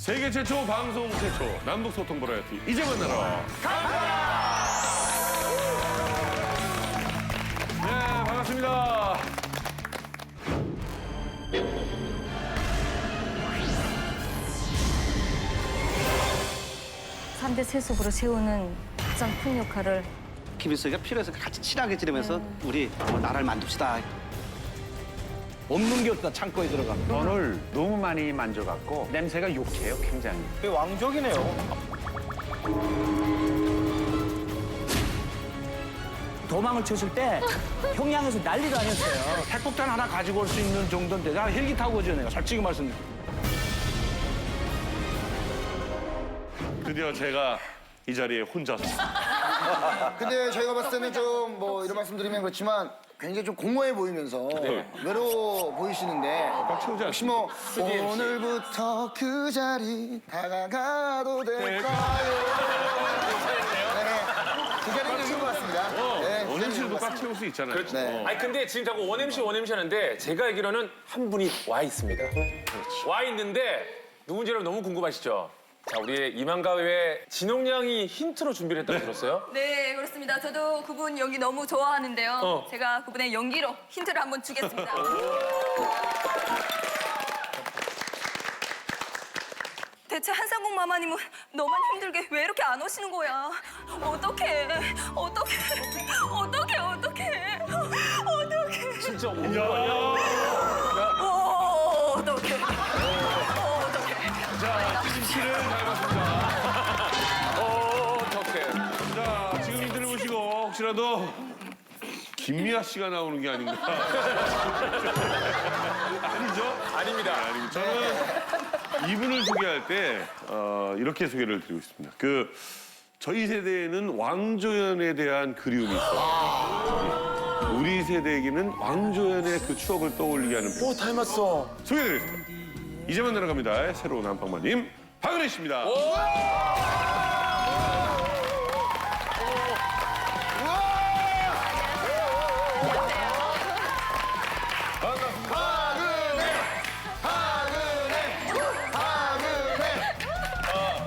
세계 최초, 방송 최초, 남북 소통 버라이어티 이제 만나러 갑니다. 네, 반갑습니다. 삼대 세속으로 세우는 가장 큰 역할을 김일성이가 필요해서 같이 친하게 지내면서 우리 나라를 만듭시다. 없는 게 없다 창고에 들어가면. 오늘 너무 많이 만져갖고 냄새가 욕해요, 굉장히. 왕족이네요. 도망을 쳤을 때 평양에서 난리도 아니었어요. 핵폭탄 하나 가지고 올 수 있는 정도인데 나 헬기 타고 오죠, 내가 솔직히 말씀드릴게요. 드디어 제가 이 자리에 혼자 근데 저희가 봤을 때는 좀 뭐 이런 말씀드리면 그렇지만 굉장히 좀 공허해 보이면서 외로워 보이시는데 채우지 혹시 뭐 오늘부터 그 자리 다가가도 될까요? 네, 그 자리는 있는 것 같습니다. 네, 그 원엠씨도 자리는 꽉 채울 수 있잖아요. 그렇죠. 네. 아니 근데 지금 자꾸 원MC 하는데 제가 알기로는 한 분이 와 있습니다. 와 있는데 누군지 여러분 너무 궁금하시죠? 자, 우리의 이만가의 진홍양이 힌트로 준비를 했다고 들었어요? 네, 그렇습니다. 저도 그분 연기 너무 좋아하는데요. 제가 그분의 연기로 힌트를 한번 주겠습니다. 대체 한상국 마마님은 너만 힘들게 왜 이렇게 안 오시는 거야? 어떡해, 어떡해, 어떡해, 어떡해, 어떡해. 진짜 오는 거 아니야? 어떡해, 어떡해. 자, 씨를 잘 봤습니다. 어떡해. 자, 지금 이들을 보시고 혹시라도 김미아 씨가 나오는 게 아닌가. 아니죠? 아닙니다. 아닙니다. 저는 이분을 소개할 때 이렇게 소개를 드리고 있습니다. 저희 세대에는 왕조연에 대한 그리움이 있어요. 우리 세대에게는 왕조연의 그 추억을 떠올리게 하는 배우. 닮았어. 소개해드리겠습니다. 이제 만나러 갑니다. 새로운 안방마님 박은혜 씨입니다.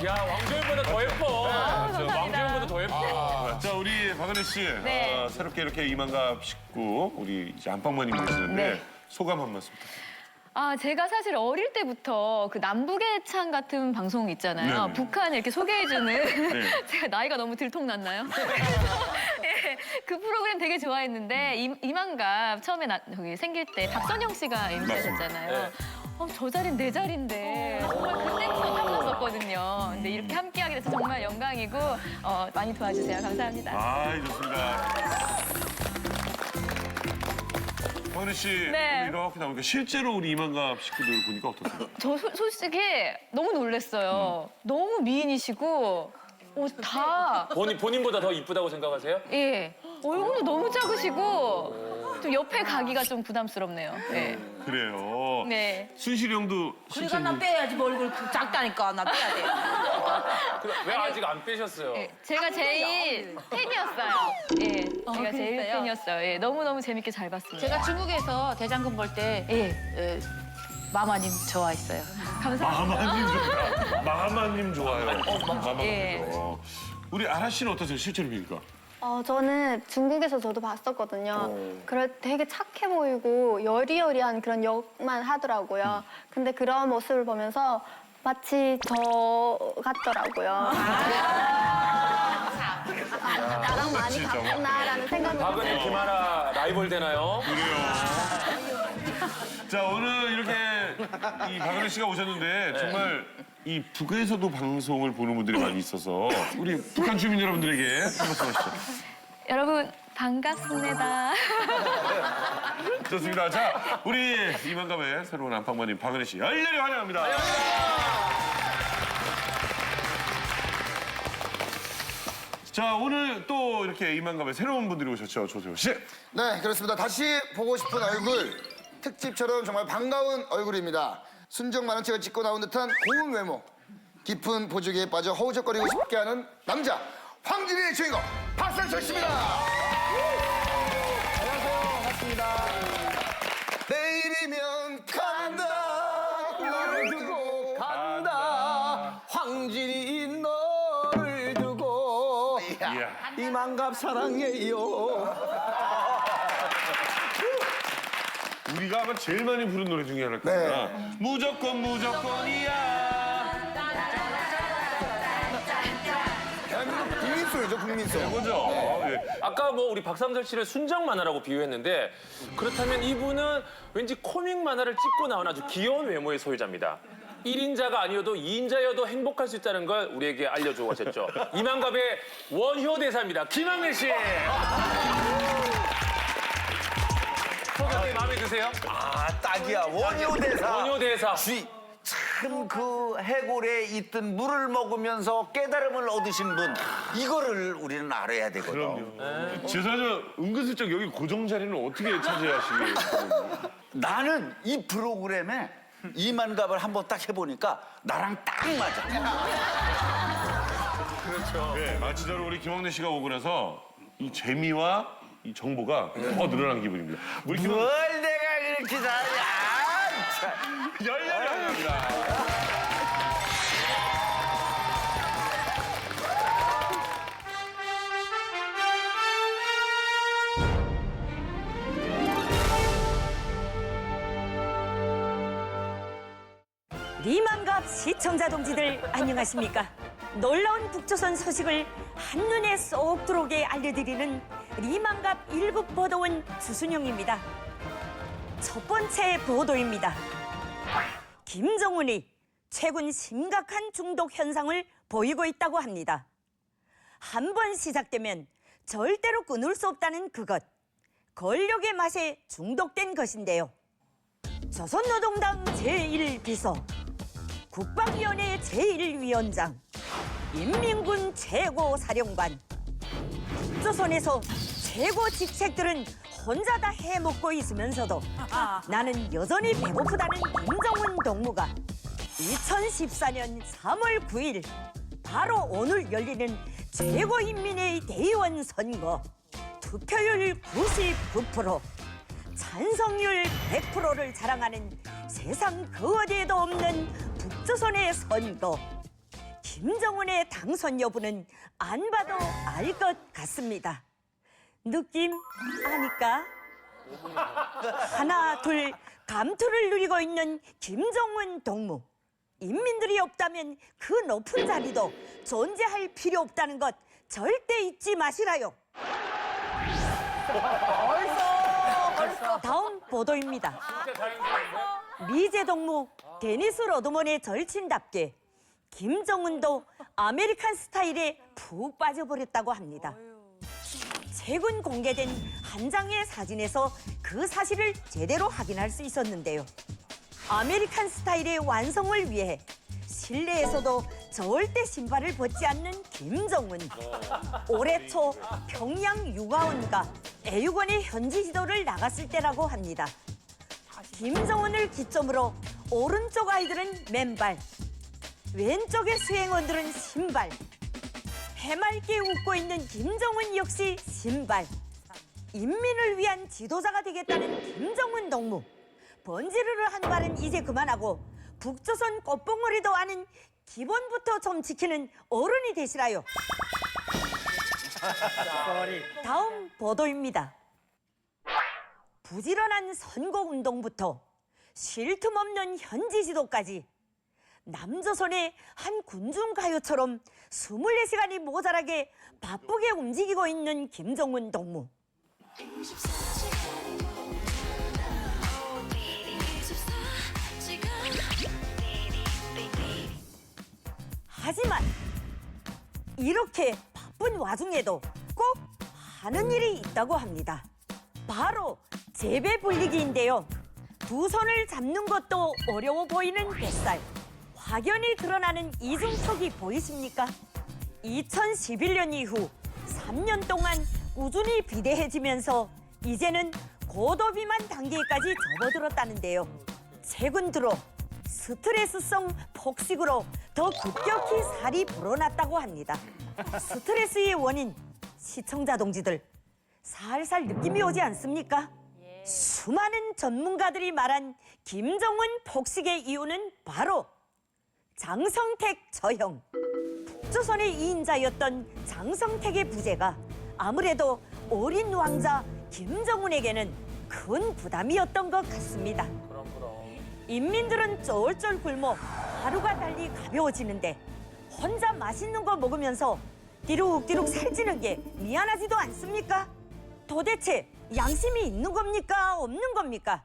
야, 왕조연보다 더 예뻐. 왕조연보다 더 예뻐. 자, 우리 박은혜 씨 네. 새롭게 이렇게 이만갑 식구 우리 이제 안방마님 계시는데 네. 소감 한 말씀 부탁드립니다. 아, 제가 사실 어릴 때부터 그 남북의 창 같은 방송 있잖아요. 네네. 북한을 이렇게 소개해주는 제가 나이가 너무 들통났나요? 예, 그 프로그램 되게 좋아했는데 이만갑 처음에 저기 생길 때 박선영 씨가 MC하셨잖아요. 저 자리는 내 자리인데 정말 그때부터 탐났었거든요. 근데 이렇게 함께하게 돼서 정말 영광이고 많이 도와주세요. 감사합니다. 아, 좋습니다. 박은혜 씨 네. 이렇게 나오니까 실제로 우리 이만갑 식구들 보니까 어떠세요? 저 솔직히 너무 놀랐어요. 너무 미인이시고 다 본인보다 더 이쁘다고 생각하세요? 예. 얼굴도 너무 작으시고 좀 옆에 가기가 좀 부담스럽네요. 네. 그래요. 네. 순실이 형도 그러니까 나 빼야지 뭐 얼굴 작다니까 나 빼야 돼. 왜 아직 안 빼셨어요? 예, 제가 제일 팬이었어요. 예. 제가 제일 그랬어요? 팬이었어요. 예. 너무너무 재밌게 잘 봤습니다. 제가 중국에서 대장금 볼 때 예. 마마님 좋아했어요. 감사합니다. 마마님 좋다. 마마님 좋아요. 마마님 예. 좋아요. 우리 아라 씨는 어떠세요? 실제로 보니까. 저는 중국에서 저도 봤었거든요. 그럴 때 되게 착해 보이고 여리여리한 그런 역만 하더라고요. 근데 그런 모습을 보면서 마치 저 같더라고요. 나랑 많이 진짜. 같구나라는 생각이 박은혜, 들어요. 김하나 라이벌 되나요? 자, 오늘 이렇게 이 박은혜 씨가 오셨는데 정말 이 북에서도 방송을 보는 분들이 많이 있어서 우리 북한 주민 여러분들에게 한 말씀 하시죠. 여러분 반갑습니다. 좋습니다. 자, 우리 이만갑의 새로운 안방마님 박은혜 씨 열렬히 환영합니다. 자, 오늘 또 이렇게 이만갑의 새로운 분들이 오셨죠. 조세호 씨. 네, 그렇습니다. 다시 보고 싶은 얼굴 특집처럼 정말 반가운 얼굴입니다. 순정 만화책을 찍고 나온 듯한 고운 외모, 깊은 보조개에 빠져 허우적거리고 싶게 하는 남자 황진이의 주인공 박상철 씨입니다. 안녕하세요, 반갑습니다. 내일이면 간다, 널 두고 간다. 이야. 이만갑 사랑해요. 우리가 아마 제일 많이 부른 노래 중에 하나일 겁니다. 무조건 무조건이야. 대한민국 국민송이죠, 국민송. 그죠? 예. 아까 뭐 우리 박상철 씨를 순정 만화라고 비유했는데 그렇다면 이분은 왠지 코믹 만화를 찍고 나온 아주 귀여운 외모의 소유자입니다. 1인자가 아니어도 2인자여도 행복할 수 있다는 걸 우리에게 알려주고 가셨죠. 이만갑의 원효 대사입니다. 김학래 씨. 소감이 마음에 드세요? 아, 딱이야. 원효 대사. 원효 대사. 참 그 해골에 있던 물을 먹으면서 깨달음을 얻으신 분. 이거를 우리는 알아야 되거든. 지사저 은근슬쩍 여기 고정 자리는 어떻게 차지하시게? 나는 이 프로그램에 이만갑을 한번 딱 해보니까 나랑 딱 맞아. 네, 진짜로 우리 김학래 씨가 오고 나서 이 재미와 이 정보가 더 늘어난 기분입니다. 우리 뭘 내가 그렇게 잘해. 열렬히 합니다. 이만갑 시청자 동지들 안녕하십니까? 놀라운 북조선 소식을 한눈에 쏙 들어오게 알려드리는 이만갑 1급 보도원 주순영입니다. 첫 번째 보도입니다. 김정은이 최근 심각한 중독 현상을 보이고 있다고 합니다. 한 번 시작되면 절대로 끊을 수 없다는 그것. 권력의 맛에 중독된 것인데요. 조선노동당 제1비서, 국방위원회 제1위원장, 인민군 최고사령관. 조선에서 최고 직책들은 혼자 다 해먹고 있으면서도 나는 여전히 배고프다는 김정은 동무가 2014년 3월 9일 바로 오늘 열리는 최고인민의 대의원 선거 투표율 99%, 찬성률 100%를 자랑하는 세상 그 어디에도 없는 북조선의 선거. 김정은의 당선 여부는 안 봐도 알 것 같습니다. 느낌 아니까? 하나, 둘, 감투를 누리고 있는 김정은 동무. 인민들이 없다면 그 높은 자리도 존재할 필요 없다는 것 절대 잊지 마시라요. 다음 보도입니다. 미제 동무 데니스 로드먼의 절친답게 김정은도 아메리칸 스타일에 푹 빠져버렸다고 합니다. 최근 공개된 한 장의 사진에서 그 사실을 제대로 확인할 수 있었는데요. 아메리칸 스타일의 완성을 위해 실내에서도 절대 신발을 벗지 않는 김정은. 올해 초 평양 육아원과 애육원의 현지 지도를 나갔을 때라고 합니다. 김정은을 기점으로 오른쪽 아이들은 맨발, 왼쪽의 수행원들은 신발. 해맑게 웃고 있는 김정은 역시 신발. 인민을 위한 지도자가 되겠다는 김정은 동무. 번지르르 한 말은 이제 그만하고 북조선 꽃봉오리도 아는 기본부터 좀 지키는 어른이 되시라요. 다음 보도입니다. 부지런한 선거운동부터 쉴 틈 없는 현지 지도까지 남조선의 한 군중가요처럼 24시간이 모자라게 바쁘게 움직이고 있는 김정은 동무. 하지만 이렇게 바쁜 와중에도 꼭 하는 일이 있다고 합니다. 바로 재배 불리기인데요. 두 손을 잡는 것도 어려워 보이는 뱃살. 확연히 드러나는 이중턱이 보이십니까? 2011년 이후 3년 동안 꾸준히 비대해지면서 이제는 고도비만 단계까지 접어들었다는데요. 최근 들어 스트레스성 폭식으로 더 급격히 살이 불어났다고 합니다. 스트레스의 원인, 시청자 동지들 살살 느낌이 오지 않습니까? 수많은 전문가들이 말한 김정은 폭식의 이유는 바로 장성택 저형. 북조선의 2인자였던 장성택의 부재가 아무래도 어린 왕자 김정은에게는 큰 부담이었던 것 같습니다. 인민들은 쫄쫄 굶어 하루가 달리 가벼워지는데 혼자 맛있는 거 먹으면서 띠룩띠룩 살찌는 게 미안하지도 않습니까? 도대체 양심이 있는 겁니까? 없는 겁니까?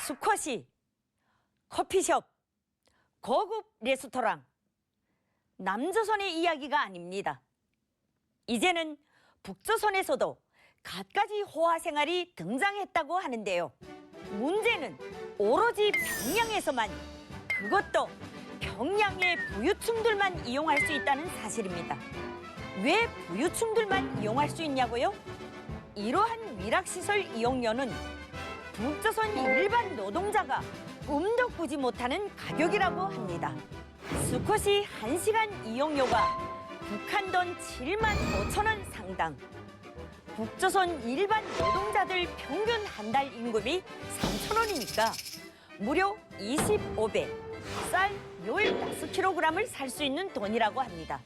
스쿼시, 커피숍, 고급 레스토랑. 남조선의 이야기가 아닙니다. 이제는 북조선에서도 갖가지 호화 생활이 등장했다고 하는데요. 문제는 오로지 평양에서만, 그것도 평양의 부유층들만 이용할 수 있다는 사실입니다. 왜 부유층들만 이용할 수 있냐고요? 이러한 위락시설 이용료는 북조선 일반 노동자가 꿈도 꾸지 못하는 가격이라고 합니다. 스쿼시 1시간 이용료가 북한 돈 7만 5천 원 상당. 북조선 일반 노동자들 평균 한 달 임금이 3천 원이니까 무려 25배, 쌀 15kg을 살 수 있는 돈이라고 합니다.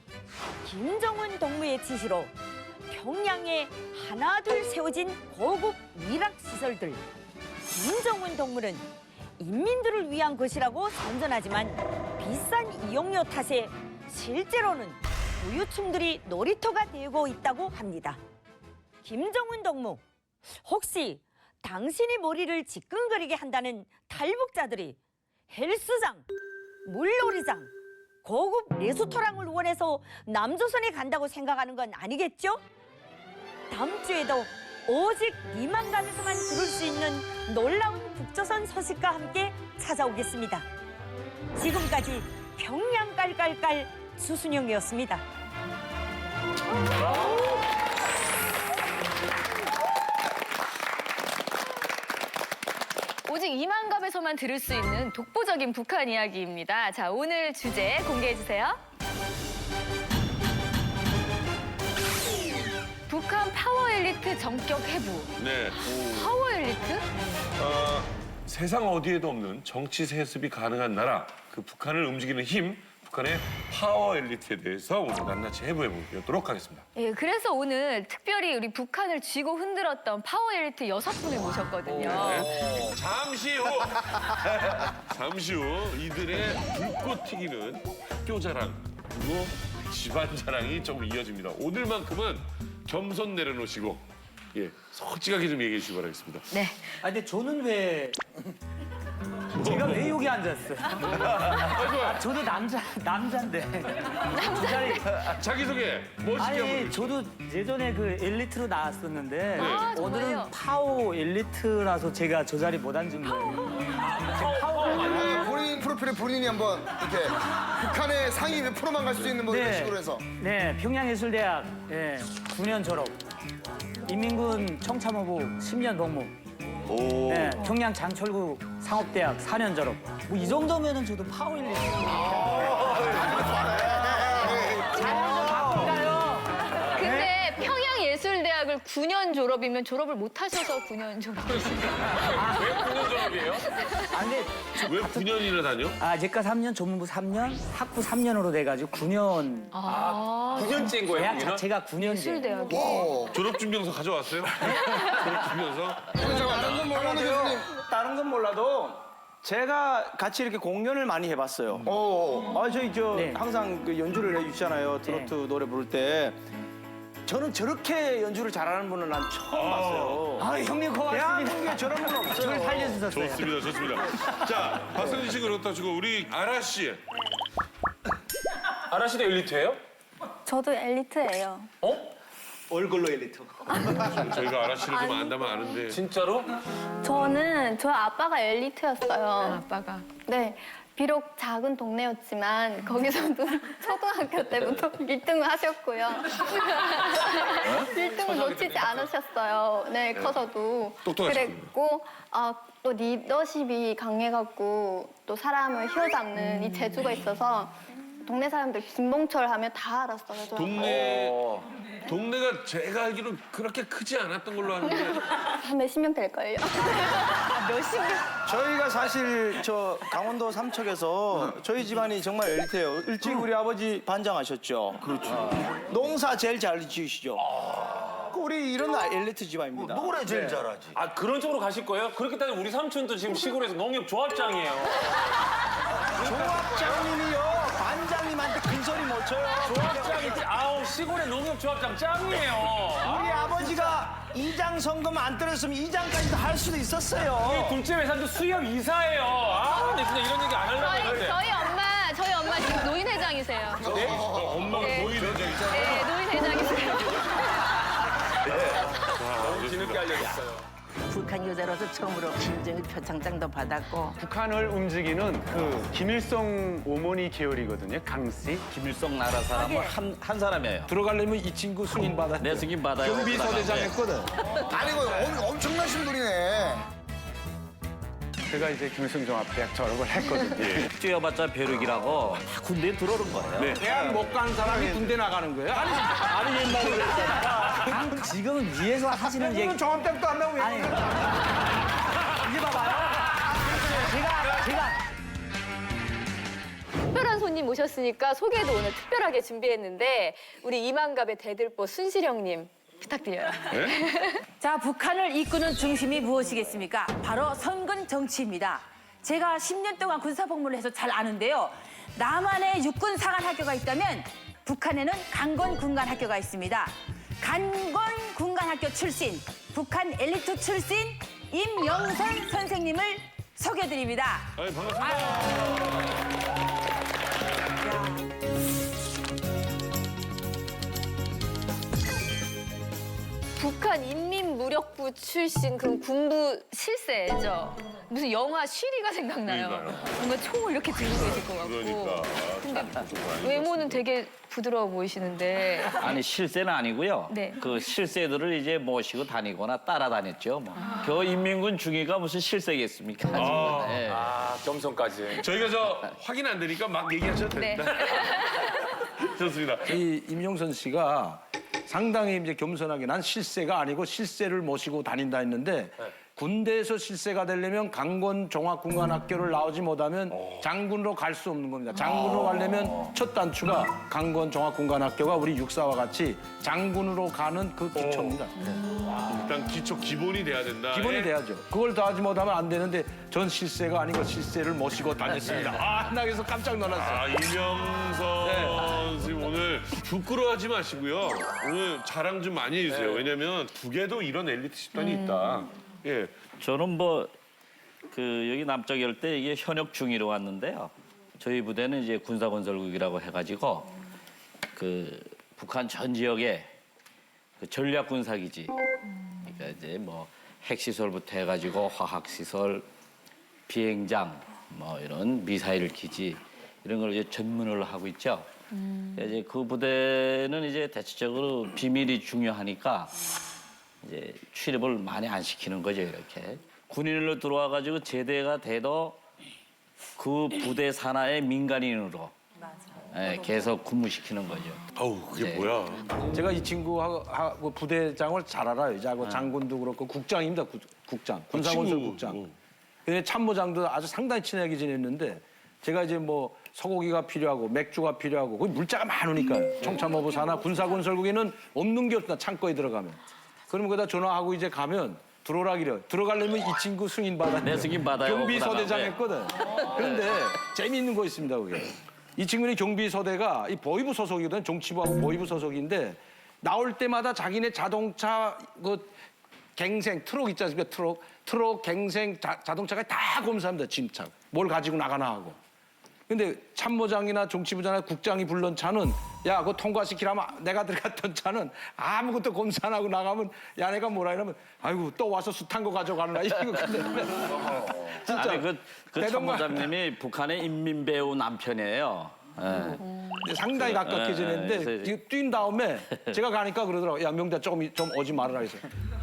김정은 동무의 지시로 평양에 하나둘 세워진 고급 위락시설들. 김정은 동무는 인민들을 위한 것이라고 선전하지만 비싼 이용료 탓에 실제로는 부유층들이 놀이터가 되고 있다고 합니다. 김정은 동무, 혹시 당신이 머리를 지끈거리게 한다는 탈북자들이 헬스장, 물놀이장, 고급 레스토랑을 원해서 남조선에 간다고 생각하는 건 아니겠죠? 다음 주에도 오직 이만감에서만 들을 수 있는 놀라운 북조선 소식과 함께 찾아오겠습니다. 지금까지 평양 깔깔깔 수순영이었습니다. 오직 이만갑에서만 들을 수 있는 독보적인 북한 이야기입니다. 자, 오늘 주제 공개해주세요. 북한 파워 엘리트 전격 해부. 네. 파워 엘리트? 세상 어디에도 없는 정치 세습이 가능한 나라, 그 북한을 움직이는 힘, 북한의 파워 엘리트에 대해서 오늘 낱낱이 해부해 보도록 하겠습니다. 예, 그래서 오늘 특별히 우리 북한을 쥐고 흔들었던 파워 엘리트 6분을 모셨거든요. 네. 잠시 후 이들의 불꽃 튀기는 학교 자랑 그리고 집안 자랑이 좀 이어집니다. 오늘만큼은 겸손 내려놓으시고 솔직하게 좀 얘기해 주시기 바라겠습니다. 네. 아 근데 저는 왜 제가 왜 여기 앉았어요? 저도 남자인데. 자기소개 멋있게 아니 한번. 저도 예전에 그 엘리트로 나왔었는데 아, 오늘은 정말요? 파워 엘리트라서 제가 저 자리 못 앉은 거예요. 본인 프로필에 본인이 한번 이렇게 북한의 상위 몇 프로만 갈 수 있는 뭐 이런 식으로 해서. 네, 평양예술대학 9년 졸업. 인민군 청참호부 10년 복무. 오. 네, 평양 장철구 상업대학 4년 졸업. 뭐 이 정도면은 저도 파워 엘리트. 근데 평양예술대학을 9년 졸업이면 졸업을 못 하셔서 9년 졸업이시죠? 왜 9년 졸업이에요? 아, 근데 왜 9년이나 다녀? 제과 3년, 전문부 3년, 학부 3년으로 돼가지고 9년. 9년째인 거예요, 대학 9년은? 자체가 9년제. 예술대학이. 졸업증명서 가져왔어요? 졸업증명서? 다른 건 모르는 교수님. 다른 건 몰라도 제가 같이 이렇게 공연을 많이 해봤어요. 저희 네. 항상 그 연주를 해주시잖아요. 트로트 노래 부를 때. 저는 저렇게 연주를 잘하는 분은 난 처음 봤어요. 형님 고맙습니다. 대한민국에 저런 분 없어요. 저를 살려주셨어요. 좋습니다, 좋습니다. 자, 박선진 씨 그렇다 치고 우리 아라 씨. 아라 씨도 엘리트예요? 저도 엘리트예요. 얼굴로 엘리트. 저희가 아라 씨를 좀 안다면 아는데. 진짜로? 저는 저희 아빠가 엘리트였어요. 아빠가. 네. 비록 작은 동네였지만 거기서도 초등학교 때부터 1등을 하셨고요. 1등을 놓치지 않으셨어요. 네, 커서도. 똑똑하시군요. 그랬고 또 리더십이 강해갖고 또 사람을 휘어잡는 이 재주가 있어서 동네 사람들 김봉철 하면 다 알았어요. 저. 동네가 제가 알기로 그렇게 크지 않았던 걸로 아는데. 한 몇십 명 될걸요. 몇십 명. 저희가 사실 저 강원도 삼척에서 저희 집안이 정말 엘리트예요. 일찍 우리 아버지 반장하셨죠. 그렇죠. 농사 제일 잘 지으시죠. 우리 이런 엘리트 집안입니다. 노래 제일 잘하지. 아 그런 쪽으로 가실 거예요? 그렇게 따지면 우리 삼촌도 지금 시골에서 농협 조합장이에요. 조합장님이요. 반장님한테 큰 소리 못 쳐요. 조합장이지. 아우 시골의 농협 조합장 짱이에요. 우리 아버지가 이장 성금 안 떨었으면 이장까지도 할 수도 있었어요. 둘째 외삼촌 수협 이사예요. 아, 근데 진짜 이런 얘기 안 하려고 했는데. 저희 엄마 지금 노인 회장이세요. 네? 엄마가 노인 회장이잖아. 네, 노인 회장이세요. 너무 뒤늦게 알려졌어요. 북한 여자로서 처음으로 김정일 표창장도 받았고 북한을 움직이는 그 김일성 어머니 계열이거든요. 강씨. 김일성 나라 사람은 한 사람이에요. 들어가려면 이 친구 승인 받아. 내 승인 받아요. 경비서대장 했거든. 아니 이거 엄청나신 분이네. 제가 이제 김일성종합대학 졸업을 했거든요. 뛰어봤자 벼룩이라고 다 군대에 들어오는 거예요. 네. 대학 못 간 사람이 군대 나가는 거예요? 아니 옛날에 그랬잖아. 지금은 위에서 하시는 얘기. 지금은 종합대학도 안 나오고 아니. 이제 봐봐요. 제가 특별한 손님 모셨으니까 소개도 오늘 특별하게 준비했는데 우리 이만갑의 대들보 순실형님 부탁드려요. 자, 북한을 이끄는 중심이 무엇이겠습니까? 바로 선군 정치입니다. 제가 10년 동안 군사복무를 해서 잘 아는데요. 남한에 육군 사관 학교가 있다면 북한에는 강건 군관 학교가 있습니다. 강건 군관 학교 출신, 북한 엘리트 출신 임영선 선생님을 소개해드립니다. 아니, 반갑습니다. 북한 인민무력부 출신 그 군부 실세죠. 무슨 영화 쉬리가 생각나요. 그러니까요. 뭔가 총을 이렇게 들고 계실 것 같고. 그러니까. 근데 외모는 되게 부드러워 보이시는데. 아니 실세는 아니고요. 네. 그 실세들을 이제 모시고 다니거나 따라다녔죠. 뭐. 겨 인민군 중위가 무슨 실세겠습니까? 네. 아, 겸손까지. 저희가 저 확인 안 되니까 막 얘기하셔도 네. 됩니다. 좋습니다. 이 임용선 씨가 상당히 이제 겸손하게 난 실세가 아니고 실세를 모시고 다닌다 했는데 군대에서 실세가 되려면 강건 종합군관학교를 나오지 못하면 장군으로 갈 수 없는 겁니다. 장군으로 가려면 첫 단추가 강건 종합군관학교가 우리 육사와 같이 장군으로 가는 그 기초입니다. 일단 기본이 돼야 된다. 기본이 예. 돼야죠. 그걸 다 하지 못하면 안 되는데 전 실세가 아니고 실세를 모시고 다녔습니다. 아, 나 그래서 깜짝 놀랐어요. 아, 이명선 선생님 오늘 부끄러워하지 마시고요. 오늘 자랑 좀 많이 해주세요. 왜냐면 북에도 이런 엘리트 집단이 있다. 예. 저는 뭐 그 여기 남쪽 열 때 이게 현역 중위로 왔는데요. 저희 부대는 이제 군사건설국이라고 해가지고 그 북한 전 지역에 그 전략 군사기지, 그러니까 이제 뭐 핵시설부터 해가지고 화학시설, 비행장, 뭐 이런 미사일 기지 이런 걸 이제 전문을 하고 있죠. 이제 그 부대는 이제 대체적으로 비밀이 중요하니까 이제 출입을 많이 안 시키는 거죠, 이렇게. 군인으로 들어와가지고 제대가 돼도 그 부대 산하의 민간인으로 계속 근무시키는 거죠. 아우, 그게 네. 뭐야. 제가 이 친구하고 부대장을 잘 알아요. 이제 하고 장군도 그렇고 국장입니다. 국장, 군사건설국장. 근데 참모장도 아주 상당히 친하게 지냈는데 제가 이제 뭐 소고기가 필요하고 맥주가 필요하고 거기 물자가 많으니까요. 청참호부 산하 군사건설국에는 없는 게 없다. 창고에 들어가면. 그러면 거기다 전화하고 이제 가면 들어오라 그래요. 들어가려면 이 친구 승인 받아야 내 승인 받아요. 경비소대장 네. 했거든. 그런데 재미있는 거 있습니다, 그게. 이 친구는 경비소대가 이 보위부 소속이거든. 정치부하고 보위부 소속인데 나올 때마다 자기네 자동차 그 갱생 트럭 있지 않습니까? 트럭 갱생 자동차가 다 검사합니다. 짐차 뭘 가지고 나가나 하고. 근데 참모장이나 정치부장이나 국장이 불른 차는 야, 그거 통과시키라면 내가 들어갔던 차는 아무것도 검사 안 하고 나가면 야, 내가 뭐라 이러면 아이고 또 와서 숱한 거 가져가느라 이거 근데 진짜 아니, 그 대동강- 참모장님이 북한의 인민배우 남편이에요. 예. 상당히 가깝게 예, 지냈는데 그래서- 지금 뛴 다음에 제가 가니까 그러더라고. 야, 명대 좀 오지 말아라 해서.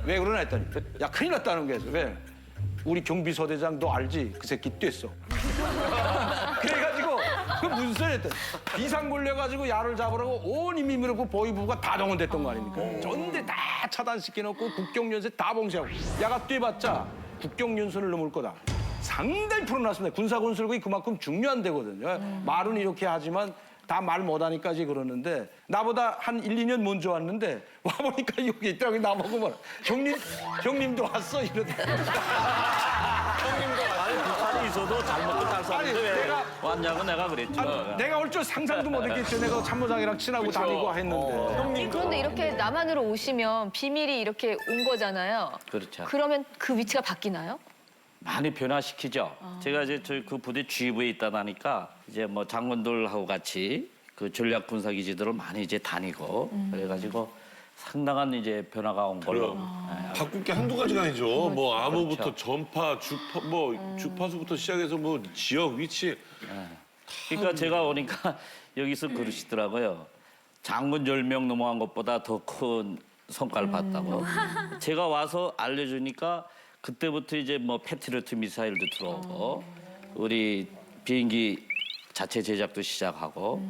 왜 그러나 했더니 야, 큰일 났다는 거예요. 왜? 우리 경비소대장 너 알지? 그 새끼 뛰었어. 그래가지고 그 무슨 소리 했대. 비상 걸려가지고 야를 잡으라고 온 인민민주국 보위부가 다 동원됐던 거 아닙니까? 전대 다 차단시켜놓고 국경연세 다 봉쇄하고. 야가 뛰어봤자 국경연선을 넘을 거다. 상당히 풀어놨습니다. 군사건설국이 그만큼 중요한 데거든요. 말은 이렇게 하지만 다 말 못하니까 이제 그러는데 나보다 한 1, 2년 먼저 왔는데 와보니까 여기 있더라고. 나보고 뭐 형님도 왔어 이러더라고. 북한에 있어도 잘 먹고 잘 아니, 사는데 왜 내가- 왔냐고 내가 그랬죠. 아니, 내가 올 줄 상상도 못했겠죠. 내가 참모장이랑 친하고 다니고 했는데. 그런데 이렇게 남한으로 오시면 비밀이 이렇게 온 거잖아요. 그렇죠. 그러면 그 위치가 바뀌나요? 많이 변화시키죠. 제가 이제 저희 그 부대 지휘부에 있다 보니까 이제 뭐 장군들하고 같이 그 전략 군사 기지들을 많이 이제 다니고 그래가지고 상당한 이제 변화가 온 걸로. 바꿀 게 한두 가지가 아니죠. 뭐 암호부터 그렇죠. 전파, 주파수부터 시작해서 뭐 지역 위치. 그러니까 제가 오니까 여기서 그러시더라고요. 장군 10명 넘어간 것보다 더 큰 성과를 봤다고. 제가 와서 알려주니까 그때부터 이제 뭐 패트리어트 미사일도 들어오고 우리 비행기 자체 제작도 시작하고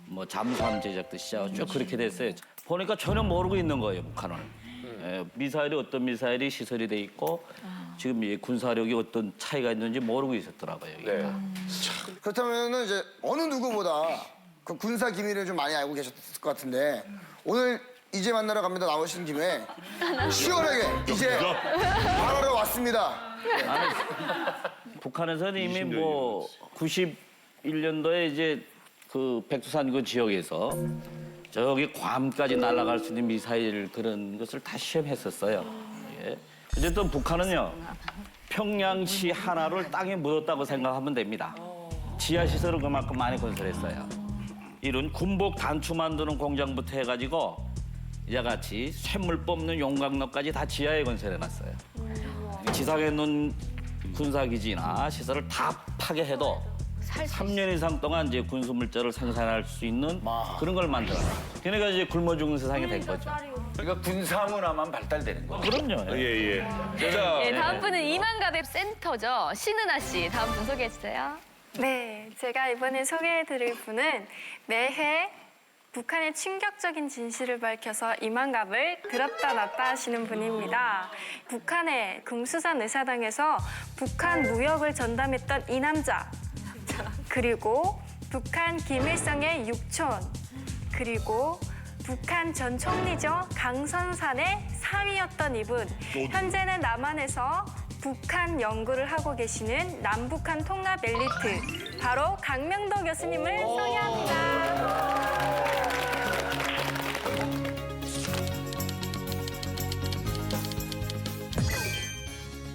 뭐 잠수함 제작도 시작하고 쭉 그렇게 됐어요. 보니까 전혀 모르고 있는 거예요, 북한은. 예, 미사일이 어떤 미사일이 시설이 돼 있고 지금 이 군사력이 어떤 차이가 있는지 모르고 있었더라고요. 여기가. 그렇다면은 이제 어느 누구보다 그 군사 기밀을 좀 많이 알고 계셨을 것 같은데 오늘 이제 만나러 갑니다 나오신 김에 시원하게 이제 말하러 왔습니다. 북한에서는 이미 뭐 91년도에 이제 그 백두산 그 지역에서 저기 괌까지 날아갈 수 있는 미사일 그런 것을 다 시험했었어요. 예. 어쨌든 북한은요 평양시 하나를 땅에 묻었다고 생각하면 됩니다. 지하 시설을 그만큼 많이 건설했어요. 이런 군복 단추 만드는 공장부터 해가지고 이자같이 쇳물 뽑는 용광로까지 다 지하에 건설해놨어요. 지상에 놓은 군사기지나 시설을 다 파괴해도 3년 이상 동안 이제 군수물자를 생산할 수 있는 그런 걸 만들어요. 그러니까 이제 굶어 죽는 세상이 된 거죠. 그러니까 군사 문화만 발달되는 거. 그럼요. 예. 자, 네, 다음 분은 이만갑의 센터죠. 신은아 씨, 다음 분 소개해 주세요. 네, 제가 이번에 소개해드릴 분은 매해 북한의 충격적인 진실을 밝혀서 이만갑을 들었다 놨다 하시는 분입니다. 북한의 금수산 의사당에서 북한 무역을 전담했던 이 남자, 그리고 북한 김일성의 육촌, 그리고 북한 전 총리죠 강선산의 사위였던 이분, 현재는 남한에서 북한 연구를 하고 계시는 남북한 통합 엘리트, 바로 강명도 교수님을 소개합니다.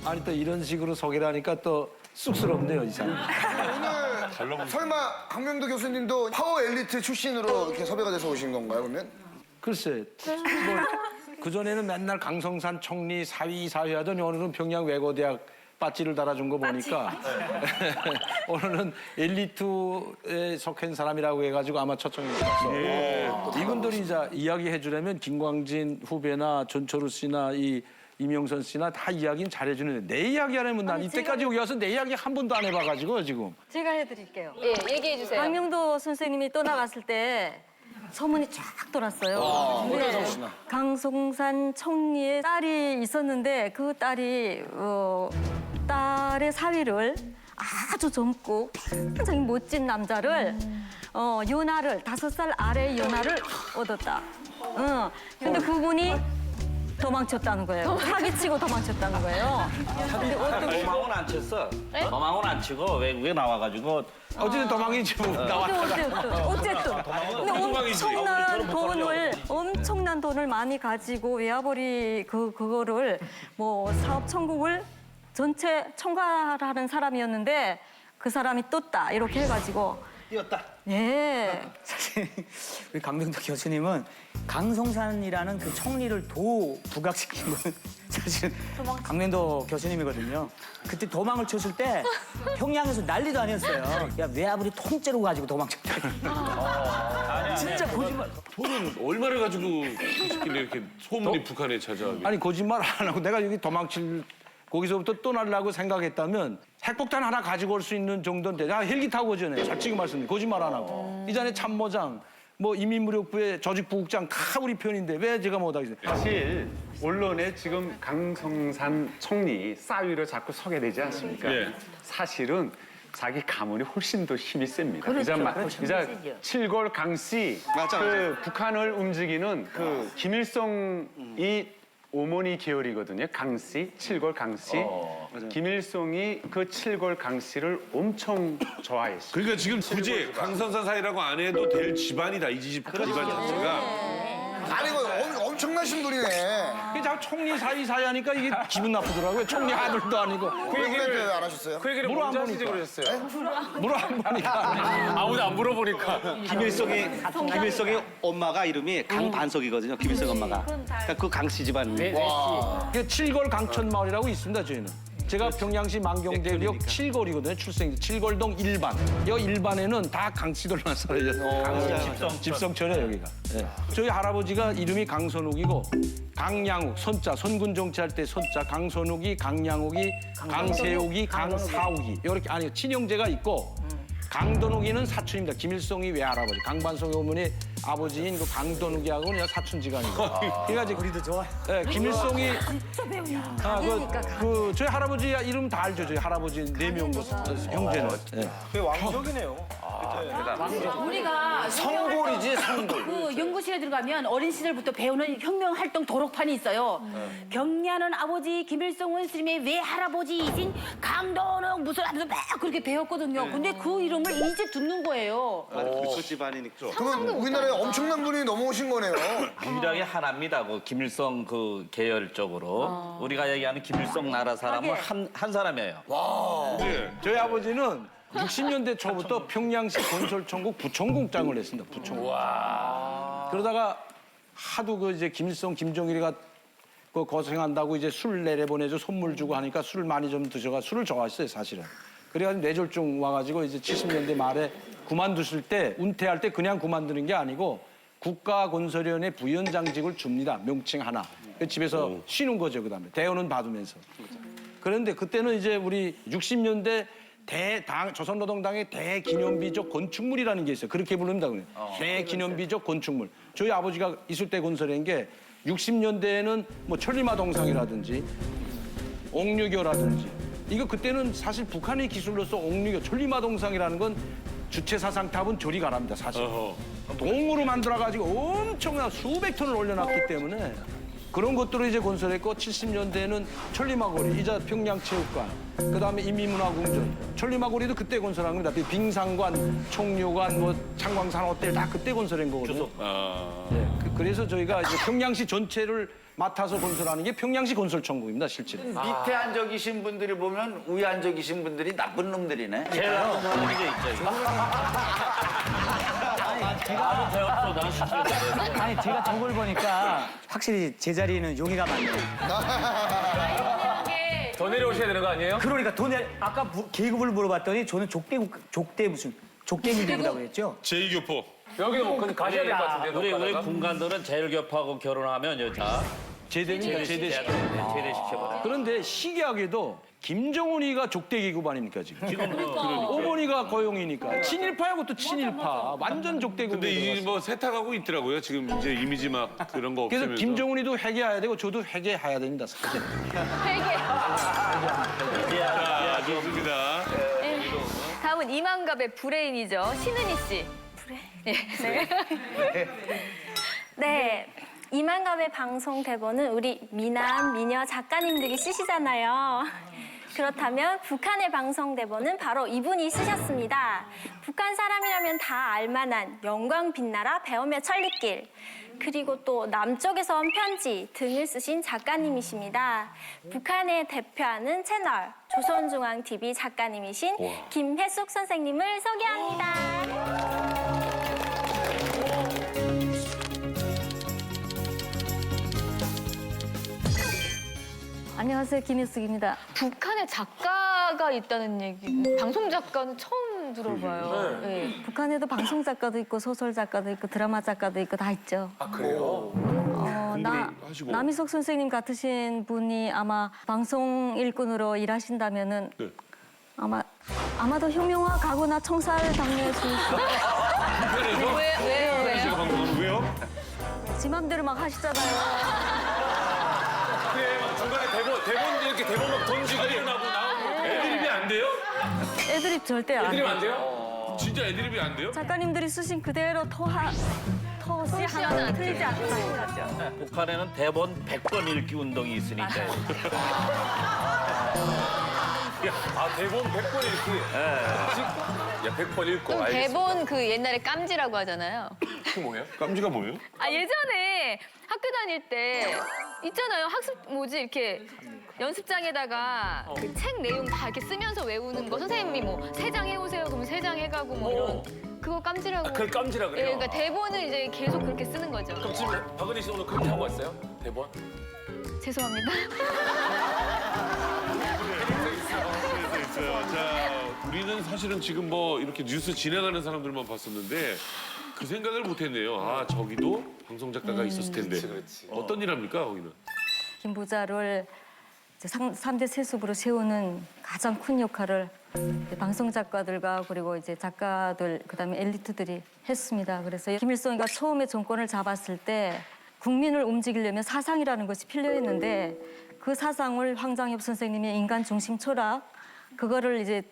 아니 또 이런 식으로 소개를 하니까 또 쑥스럽네요, 이 사람. 오늘 설마 강명도 교수님도 파워 엘리트 출신으로 이렇게 섭외가 돼서 오신 건가요 그러면? 글쎄, 뭐 그전에는 맨날 강성산 총리 사위 하더니 오늘은 평양 외고대학 빠찌를 달아준 거 보니까 오늘은 엘리트에 속한 사람이라고 해가지고 아마 초청이 왔어. 이분들이 이제 이야기해 주려면 김광진 후배나 전철우 씨나 이 이명선 씨나 다 이야기는 잘해주는데 내 이야기 하려면 난 이때까지 여기 와서 내 이야기 한 번도 안 해봐가지고 지금. 제가 해드릴게요. 예, 얘기해 주세요. 강명도 선생님이 떠나갔을 때 소문이 쫙 돌았어요. 근데 강성산 총리의 딸이 있었는데 그 딸이 딸의 사위를 아주 젊고 굉장히 멋진 남자를 연하를 5살 아래 연하를 얻었다. 근데 그분이 도망쳤다는 거예요. 사기치고 도망쳤다는 거예요. 근데 도망은 안 쳤어. 도망은 안 치고 외국에 나와가지고 어쨌든 도망이지 뭐 나왔다가. 어쨌든. 근데 엄청난 돈을 많이 가지고 외화벌이 그거를 뭐 사업 천국을 전체 총괄하는 사람이었는데 그 사람이 떴다 이렇게 해가지고. 뛰었다. 예. 사실 우리 강명도 교수님은 강성산이라는 그 총리를 부각시킨 건 사실 강명도 교수님이거든요. 그때 도망을 쳤을 때 평양에서 난리도 아니었어요. 야 외화벌이 통째로 가지고 도망쳤다. 진짜 거짓말. 돈은 얼마를 가지고 있길래 이렇게 소문이 북한에 찾아오게. 아니 거짓말 안 하고 내가 여기 도망칠 거기서부터 떠나려고 생각했다면 핵폭탄 하나 가지고 올 수 있는 정도인데 헬기 타고 오잖아요. 솔직히 말씀드리면 거짓말 안 하고. 이전에 참모장, 뭐 인민무력부의 조직부국장 다 우리 편인데 왜 제가 못하겠어요? 사실 언론에 지금 강성산 총리 싸위로 자꾸 소개되지 않습니까? 예. 사실은 자기 가문이 훨씬 더 힘이 셉니다. 그렇죠. 이제 칠골 강씨 맞아, 그 북한을 움직이는 그 김일성이 어머니 계열이거든요. 강씨, 칠골 강씨. 김일성이 그 칠골 강씨를 엄청 좋아했어요. 그러니까 지금 굳이 강선산 사이라고 안 해도 될 집안이다. 이 집 집안 자체가. 아니 이거 엄청나신 분이네. 이게 자꾸 총리 사이 하니까 이게 기분 나쁘더라고요. 총리 아들도 아니고. 그 얘기를 안 하셨어요? 그 얘기를 물어 안 먼저 하시지 보니까. 그러셨어요. 물어 안 보니까. 아무도 안 물어보니까. 김일성의 엄마가 이름이 강반석이거든요. 김일성 엄마가. 그러니까 그 강씨 집안입니다. 그 칠골 강천마을이라고 있습니다, 저희는. 제가 평양시 만경대역 칠골이거든요, 출생. 칠골동 1반. 이 1반에는 다 강씨들만 살아요. 집성촌에 여기가. 예. 저희 할아버지가 이름이 강선욱이고 강양욱, 선자, 선군 정치할 때 선자, 강선욱이, 강양욱이, 강세욱이, 강사욱이. 이렇게 아니 친형제가 있고 강돈욱이는 사촌입니다. 김일성이 외할아버지, 강반석의 어머니 아버지인 그 강돈욱이하고 그냥 사촌지간이고. 그러니까 이제 우리도 좋아. 네, 김일성이 진짜 배우냐. 그 저희 할아버지 이름 다 알죠. 저희 할아버지 4명 형제는. 네. 그 왕족이네요. 우리가 성골이지, 성골. 그 연구실에 들어가면 어린 시절부터 배우는 혁명 활동 도록판이 있어요. 경리하는 아버지 김일성 원스님의 외할아버지이신 강돈욱 무슨 막 그렇게 배웠거든요. 근데 그 이름을 이제 듣는 거예요. 그 집안이니까. 그러면 우리나라에 엄청난 분이 넘어오신 거네요. 유일하게 하나입니다. 그 김일성 그 계열적으로 우리가 얘기하는 김일성 나라 사람은 한 사람이에요. 저희 아버지는 60년대 초부터 평양시 건설총국 부총국장을 했습니다. 부총국. 그러다가 하도 그 이제 김일성, 김정일이가 그 고생한다고 이제 술 내려보내줘 선물 주고 하니까 술을 많이 좀 드셔가 술을 좋아했어요, 사실은. 그래가지고 뇌졸중 와가지고 이제 70년대 말에 그만두실 때 은퇴할 때 그냥 그만두는 게 아니고 국가건설위원회 부위원장직을 줍니다. 명칭 하나. 집에서 쉬는 거죠, 그다음에 대우는 받으면서. 그런데 그때는 이제 우리 60년대 조선노동당의 대기념비적 건축물이라는 게 있어요. 그렇게 부릅니다. 대기념비적 건축물. 저희 아버지가 있을 때 건설한 게 60년대에는 뭐 천리마동상이라든지 옥류교라든지 이거 그때는 사실 북한의 기술로서 옥류교, 천리마동상이라는 건 주체사상탑은 저리 가랍니다, 사실. 동으로 만들어가지고 엄청난 수백 톤을 올려놨기 때문에 그런 것들을 이제 건설했고 70년대에는 천리마고리, 이자 평양체육관, 그다음에 인민문화궁전, 천리마고리도 그때 건설한 겁니다. 빙상관, 총료관, 뭐 창광산 호텔 다 그때 건설한 거거든요. 네, 그래서 저희가 이제 평양시 전체를 맡아서 건설하는 게 평양시 건설총국입니다, 실제로. 밑에 앉아 계신 분들이 보면 위에 앉아 계신 분들이 나쁜 놈들이네. 제일 나쁜 놈이 게 있죠. 나도 배웠어, 나는 실제로. 아니 제가 정보를 보니까 확실히 제자리에는 용의가 많네요. 더 내려오셔야 되는 거 아니에요? 그러니까 아까 계급을 물어봤더니 저는 족대밀대라고 했죠. 제2교포. 여기는 뭐 그냥 가셔야 될 것 같은데. 우리 군관들은 제일교포하고 결혼하면 여자 제대입니다, 제대시켜버려. 그런데 희귀하게도 김정은이가 족대 계급 아닙니까 지금? 어머니가 고용이니까 친일파하고 또 친일파 완전 족대 계급. 근데 이 뭐 세탁하고 있더라고요. 지금 이제 이미지 막 그런 거 그래서 없으면서. 김정은이도 회개해야 되고 저도 회개해야 됩니다. 자, 좋습니다. 다음은 이만갑의 브레인이죠. 신은희 씨. 네. 이만갑의 방송 대본은 우리 미녀 작가님들이 쓰시잖아요. 그렇다면 북한의 방송 대본은 바로 이분이 쓰셨습니다. 북한 사람이라면 다 알만한 영광 빛나라 배움의 천리길, 그리고 또 남쪽에서 온 편지 등을 쓰신 작가님이십니다. 북한을 대표하는 채널 조선중앙TV 작가님이신 김혜숙 선생님을 소개합니다. 안녕하세요, 김혜숙입니다. 북한에 작가가 있다는 얘기, 방송 작가는 처음 들어봐요. 네. 북한에도 방송 작가도 있고 소설 작가도 있고 드라마 작가도 있고 다 있죠. 아, 그래요? 하시고. 남희석 선생님 같으신 분이 아마 방송 일꾼으로 일하신다면은 네. 아마도 혁명화 가구나 청사를 당뇨해 주실 수. 제가 방금 왜요? 지 맘대로 막 하시잖아요. 그래, 막 중간에 대본 이렇게 대본 막 던지고 일어나고 나오고. 애드립이 안 돼요? 애드립 절대 안 애드립 해요. 안 돼요? 진짜 애드립이 안 돼요? 작가님들이 쓰신 그대로 토시 하나는 틀리지 않죠. 북한에는 대본 100번 읽기 운동이 있으니까요. 대본 100번 읽기. 야, 100번 읽고. 그럼 알겠습니다. 대본 그 옛날에 깜지라고 하잖아요. 그게 뭐예요? 깜지가 뭐예요? 예전에 학교 다닐 때 있잖아요. 이렇게 연습장에다가 그 책 내용 다 이렇게 쓰면서 외우는 거 선생님이 뭐 3장 해오세요. 그러면 3장 해가고 뭐 이런 그거 깜지라고. 그걸 깜지라 그래요? 예, 그러니까 대본을 이제 계속 그렇게 쓰는 거죠. 그럼 지금 박은희 씨 오늘 그렇게 하고 왔어요? 대본? 죄송합니다. 있어요. 자, 우리는 사실은 지금 뭐 이렇게 뉴스 진행하는 사람들만 봤었는데 그 생각을 못했네요. 아, 저기도 방송 작가가 있었을 텐데. 그렇지. 어떤 일 합니까, 거기는? 김 부자를 이제 3대 세습으로 세우는 가장 큰 역할을 방송 작가들과 그리고 이제 작가들 그다음에 엘리트들이 했습니다. 그래서 김일성이가 처음에 정권을 잡았을 때 국민을 움직이려면 사상이라는 것이 필요했는데 그 사상을 황장엽 선생님의 인간 중심 철학 그거를 이제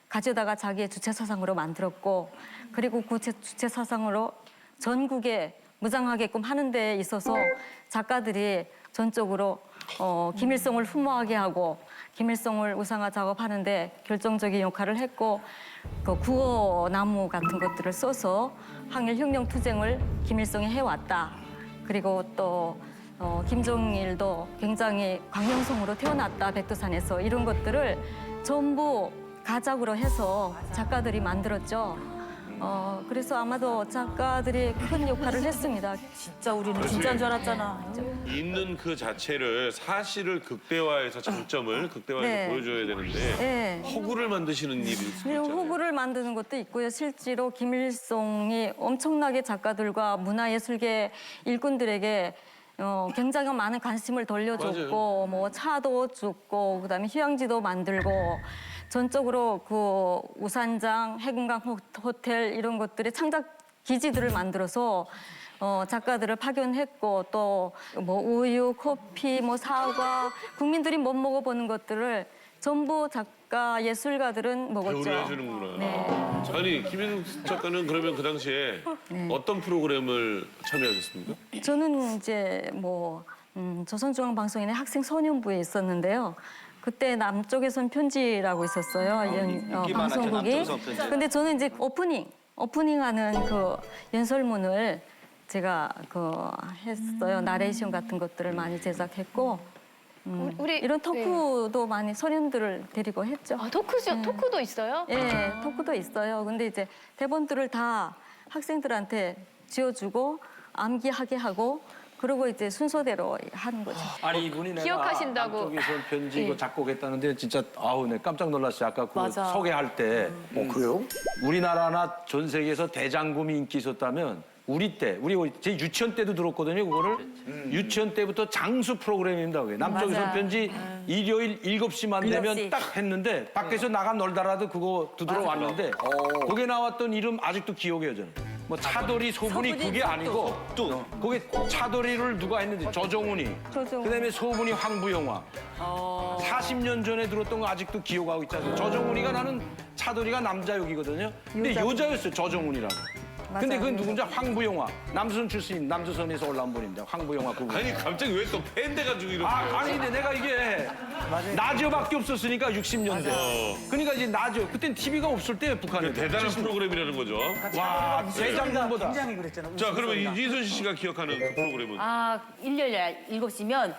가져다가 자기의 주체 사상으로 만들었고 그리고 그 주체 사상으로 전국에 무장하게끔 하는 데 있어서 작가들이 전적으로 김일성을 흠모하게 하고 김일성을 우상화 작업하는데 결정적인 역할을 했고 그 구호나무 같은 것들을 써서 항일혁명 투쟁을 김일성이 해왔다. 그리고 또 김정일도 굉장히 광명성으로 태어났다. 백두산에서 이런 것들을 전부 가작으로 해서 작가들이 만들었죠. 그래서 아마도 작가들이 큰 역할을 했습니다. 진짜 우리는 그렇지. 진짜인 줄 알았잖아. 있는 그 자체를 사실을 극대화해서 장점을 극대화해서 네. 보여줘야 되는데 네. 허구를 만드시는 일이 있을 수 그리고 있잖아요. 호구를 만드는 것도 있고요. 실제로 김일성이 엄청나게 작가들과 문화예술계 일꾼들에게 굉장히 많은 관심을 돌려줬고 뭐 차도 줬고 그다음에 휴양지도 만들고 전적으로 그 우산장, 해금강 호텔 이런 것들의 창작 기지들을 만들어서 작가들을 파견했고 또 뭐 우유, 커피, 뭐 사과 국민들이 못 먹어보는 것들을 전부 작가 예술가들은 먹었죠. 배우를 해주는구나. 네. 아니 김현숙 작가는 그러면 그 당시에 어떤 프로그램을 참여하셨습니까? 저는 이제 뭐 조선중앙방송인의 학생소년부에 있었는데요. 그때 남쪽에선 편지라고 있었어요. 인기 많았죠, 방송국이. 남쪽에선 편지. 근데 저는 이제 오프닝하는 그 연설문을 제가 했어요. 나레이션 같은 것들을 많이 제작했고 이런 토크도 많이 소년들을 데리고 했죠. 토크도 있어요? 예, 토크도 있어요. 근데 이제 대본들을 다 학생들한테 지어주고 암기하게 하고 그리고 이제 순서대로 하는 거죠. 아니 이분이 내가 기억하신다고. 남쪽에서 편지 예. 작곡했다는데 진짜 내 깜짝 놀랐어요. 아까 그 맞아. 소개할 때 그래요? 우리나라나 전 세계에서 대장금이 인기 있었다면 우리 제 유치원 때도 들었거든요. 그거를 유치원 때부터 장수 프로그램입니다. 그게. 남쪽에서 맞아. 편지 일요일 7시만 되면 7시. 딱 했는데 밖에서 나가 놀다라도 그거 두드러 왔는데 거기에 나왔던 이름 아직도 기억해요 저는. 뭐 차돌이 소분이 그게 아니고 또 거기 차돌이를 누가 했는데 조정훈이 그다음에 소분이 황부영화 40년 전에 들었던 거 아직도 기억하고 있잖아요. 조정훈이가 나는 차돌이가 남자 역이거든요. 근데 여자였어요 조정훈이라고. 근데 그건 누군지 황부영화 남조선 출신 남조선에서 올라온 분입니다. 황부영화 그분. 아니 갑자기 왜 또 팬 돼가지고 이렇게? 아니 근데 내가 이게 라디오밖에 없었으니까 60년대. 그러니까 이제 라디오 그땐 TV가 없을 때 북한에 대단한 프로그램이라는 거죠. 와 대장군보다. 굉장히 그랬잖아. 자 그러면 이순신 씨가 기억하는 그 프로그램은? 일요일 7시면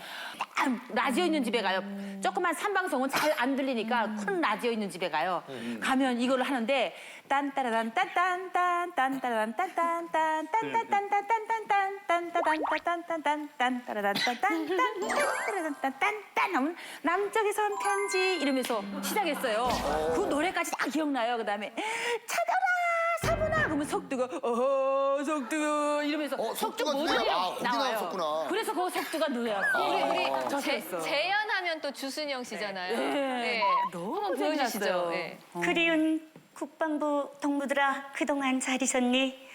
라디오 있는 집에 가요. 조그만 산방송은 잘 안 들리니까 큰 라디오 있는 집에 가요. 가면 이걸 하는데 딴따라단 딴딴딴 딴따라단 딴딴딴 딴딴딴딴딴딴 딴따단따딴딴딴 딴따라단 딴딴딴딴딴딴딴 하면 남쪽에선 편지 이러면서 시작했어요. 그 노래까지 다 기억나요. 그다음에 차더라 사부나 그러면 석두가 고속두 이러면서 속두 속두가 모델이 누구야? 아, 거기 나와요. 나왔었구나. 그래서 그 속두가 누구였어? 우리 저였어. 재연하면 또 주순영 씨잖아요. 네. 한번 보여주시죠. 네. 그리운 국방부 동무들아 그동안 잘 있었니?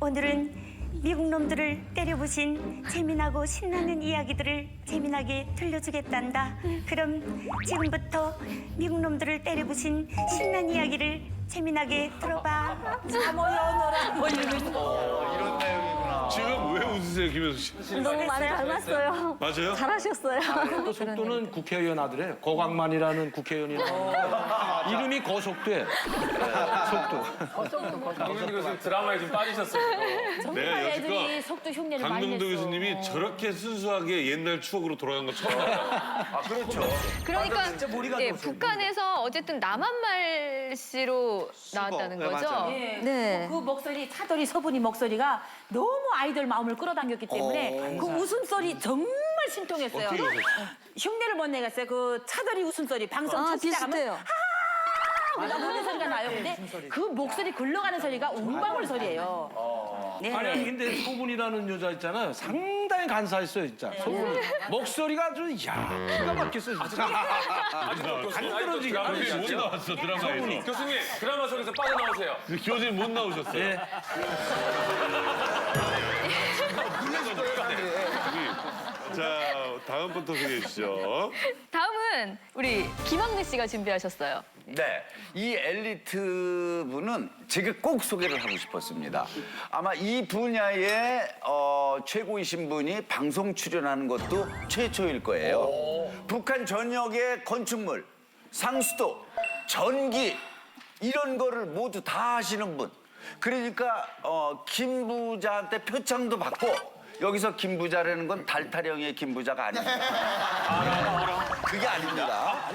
오늘은 미국 놈들을 때려부신 재미나고 신나는 이야기들을 재미나게 들려주겠단다. 그럼 지금부터 미국 놈들을 때려부신 신나는 이야기를 재미나게 들어봐. 자모여너라 뭐 이러면서. 이런 내용이구나. 지금 왜 웃으세요, 김현수 씨? 너무 많이 닮았어요. 맞아요? 잘하셨어요. 또 속도는 국회의원 아들이에요. 거광만이라는 국회의원이 나오는데 이름이 거속도예요. 속도. 강명도 교수님 드라마에 좀 빠지셨어요. 정말 내가 애들이 여지껏 속도 흉내를 많이 강동도 냈어. 교수님이 저렇게 순수하게 옛날 추억으로 돌아간 거 처음 봤어요. 아, 그렇죠. 그러니까 예, 북한에서 어쨌든 남한말 씨로 나왔다는 네, 거죠. 맞아요. 예. 네. 그 목소리 차돌이 서분이 목소리가 너무 아이들 마음을 끌어당겼기 때문에 그 웃음소리 정말 신통했어요. 어떻게 하셨어요? 흉내를 못 내겠어요. 그 차돌이 웃음소리 방송 첫 시작하면 비슷해요. 우는 소리가 나요. 근데 그 목소리 굴러가는 소리가 웅방울 소리예요. 네. 아니 근데 소분이라는 여자 있잖아요. 상당히 간사했어요 진짜. 소분 목소리가 아주 기가 막혔어요 진짜. 교수님 교수님 못 나왔어, 드라마에서. 교수님 드라마 속에서 빠져나오세요. 교수님 못 나오셨어요. 예. 자, 다음부터 소개해 주시죠. 다음은 우리 김학래 씨가 준비하셨어요. 네, 이 엘리트 분은 제가 꼭 소개를 하고 싶었습니다. 아마 이 분야의 최고이신 분이 방송 출연하는 것도 최초일 거예요. 북한 전역의 건축물, 상수도, 전기 이런 거를 모두 다 하시는 분. 그러니까 김 부자한테 표창도 받고 여기서 김 부자라는 건 달타령의 김 부자가 아닙니다. 그게 아닙니다.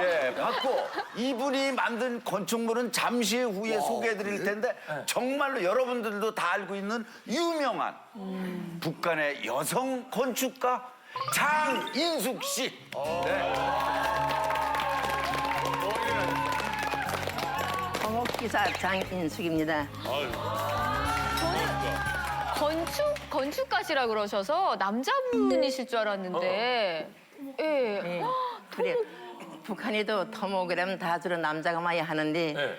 예, 받고 이분이 만든 건축물은 잠시 후에 소개해드릴 텐데 정말로 여러분들도 다 알고 있는 유명한 북한의 여성 건축가 장인숙 씨. 네. 공업기사 장인숙입니다. 건축가시라 그러셔서 남자분이실 줄 알았는데. 예. 네, 그래. 북한에도 토모그램 다수로 남자가 많이 하는데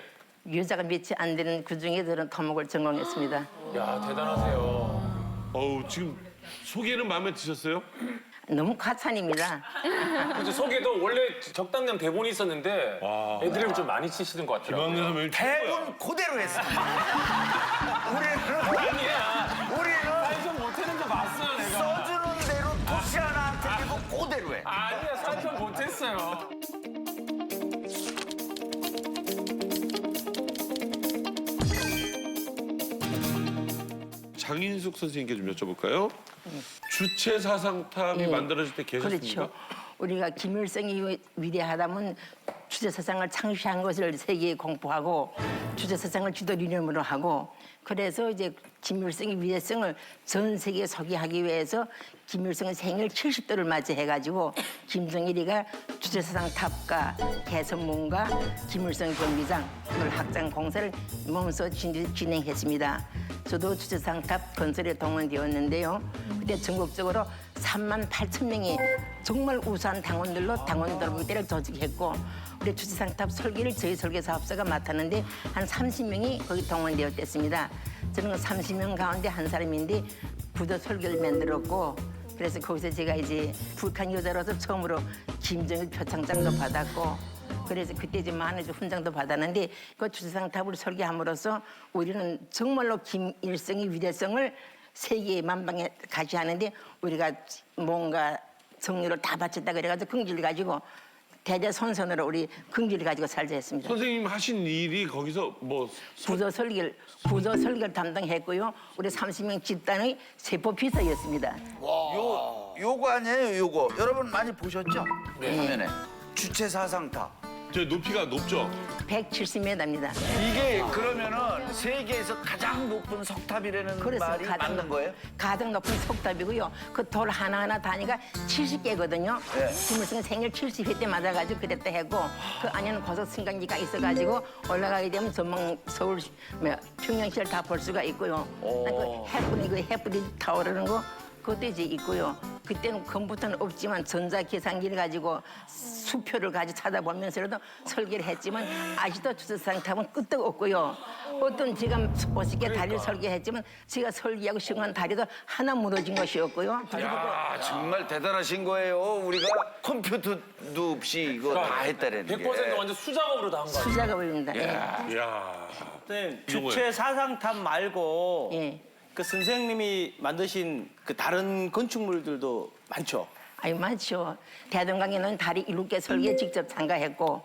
여자가 몇이 안 되는 그 중에 저는 토목을 전공했습니다. 야 대단하세요. 어우, 지금 소개는 마음에 드셨어요? 너무 과찬입니다. 그래서 소개도 원래 적당량 대본이 있었는데 애드립을 좀 많이 치시는 것 같아요. 김학래 선배님 대본 그대로 했습니다. 우리는 사회성 못하는 거 봤어요 내가. 써주는 대로 도시 하나한테 대본 그대로 해. 아니야 사회성 못했어요. 장인숙 선생님께 좀 여쭤볼까요? 주체 사상탑이 만들어질 때 계셨습니까? 그렇죠. 우리가 김일성이 위대하다면 주체사상을 창시한 것을 세계에 공포하고 주체사상을 지도리념으로 하고 그래서 이제 김일성의 위대성을 전 세계에 소개하기 위해서 김일성의 생일 70도를 맞이해가지고 김정일이가 주체사상 탑과 개선문과 김일성 경비장 오늘 확장 공사를 몸소 진행했습니다. 저도 주체사상 탑 건설에 동원되었는데요. 그때 전국적으로 3만 8천 명이 정말 우수한 당원들로 당원들을 조직했고 우리 주체상탑 설계를 저희 설계사업소가 맡았는데 한 30명이 거기 동원되었댔습니다. 저는 그 30명 가운데 한 사람인데 부도 설계를 만들었고 그래서 거기서 제가 이제 북한 여자로서 처음으로 김정일 표창장도 받았고 그래서 그때 이제 많은 훈장도 받았는데 그 주체상탑을 설계함으로써 우리는 정말로 김일성의 위대성을 세계의 만방에 가시하는데 우리가 뭔가 정리를 다 바쳤다 그래가지고 긍지를 가지고 대대손손으로 우리 긍지를 가지고 살자 했습니다. 선생님 하신 일이 거기서 뭐 부조 설계를 담당했고요. 우리 30명 집단의 세포 비서였습니다. 요거 아니에요, 요거. 여러분 많이 보셨죠? 네. 화면에. 주체 사상탑. 저 높이가 높죠? 170m입니다. 이게 그러면은 세계에서 가장 높은 석탑이라는 말이 맞는 거예요? 가장 높은 석탑이고요. 그 돌 하나하나 단위가 70개거든요. 네. 김일성 생일 70회 때 맞아가지고 그랬다 했고 그 안에는 고속 승강기가 있어가지고 올라가게 되면 전망 서울 평양시를 다 볼 수가 있고요. 그 햇불이 타오르는 거 그것도 이제 있고요. 그때는 컴퓨터는 없지만 전자계산기를 가지고 수표를 가지고 찾아보면서라도 설계를 했지만 아직도 주차장탑은 끄떡 없고요. 어떤 지금 멋있게 다리를 설계했지만 제가 설계하고 시공한 다리도 하나 무너진 것이 없고요. 야 정말 대단하신 거예요. 우리가 컴퓨터도 없이 이거 다 했다라는 게. 100% 완전 수작업으로 다 한 거예요. 수작업입니다. 예. 이야. 네, 주체 사상탑 말고 예. 그 선생님이 만드신 그 다른 건축물들도 많죠. 아니 많죠. 대동강에는 다리 7개 설계 직접 참가했고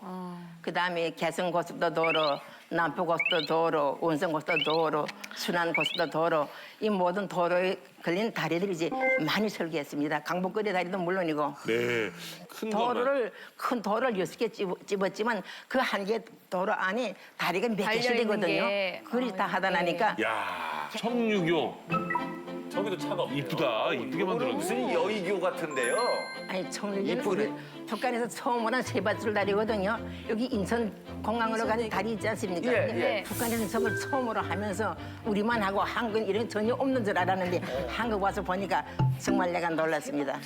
그다음에 개성고속도로, 남포고속도로, 운성고속도로, 순환고속도로 이 모든 도로에 걸린 다리들이 이제 많이 설계했습니다. 강북거리 다리도 물론이고 네. 큰 큰 도로를 6개 집었지만 그 한 개 도로 안에 다리가 몇 개씩 달려있는 되거든요. 게. 그걸 다 하다 나니까 야, 청유교. 저기도 차가 없네요. 이쁘다. 이쁘게 만들었네. 무슨 여의교 같은데요? 아니 청일리는 우리 북한에서 처음으로 한 세밧줄 다리거든요. 여기 인천 공항으로 가는 다리 있지 않습니까? 예, 근데 북한에서 저걸 처음으로 하면서 우리만 하고 한국은 이런 전혀 없는 줄 알았는데 한국 와서 보니까 정말 내가 놀랐습니다.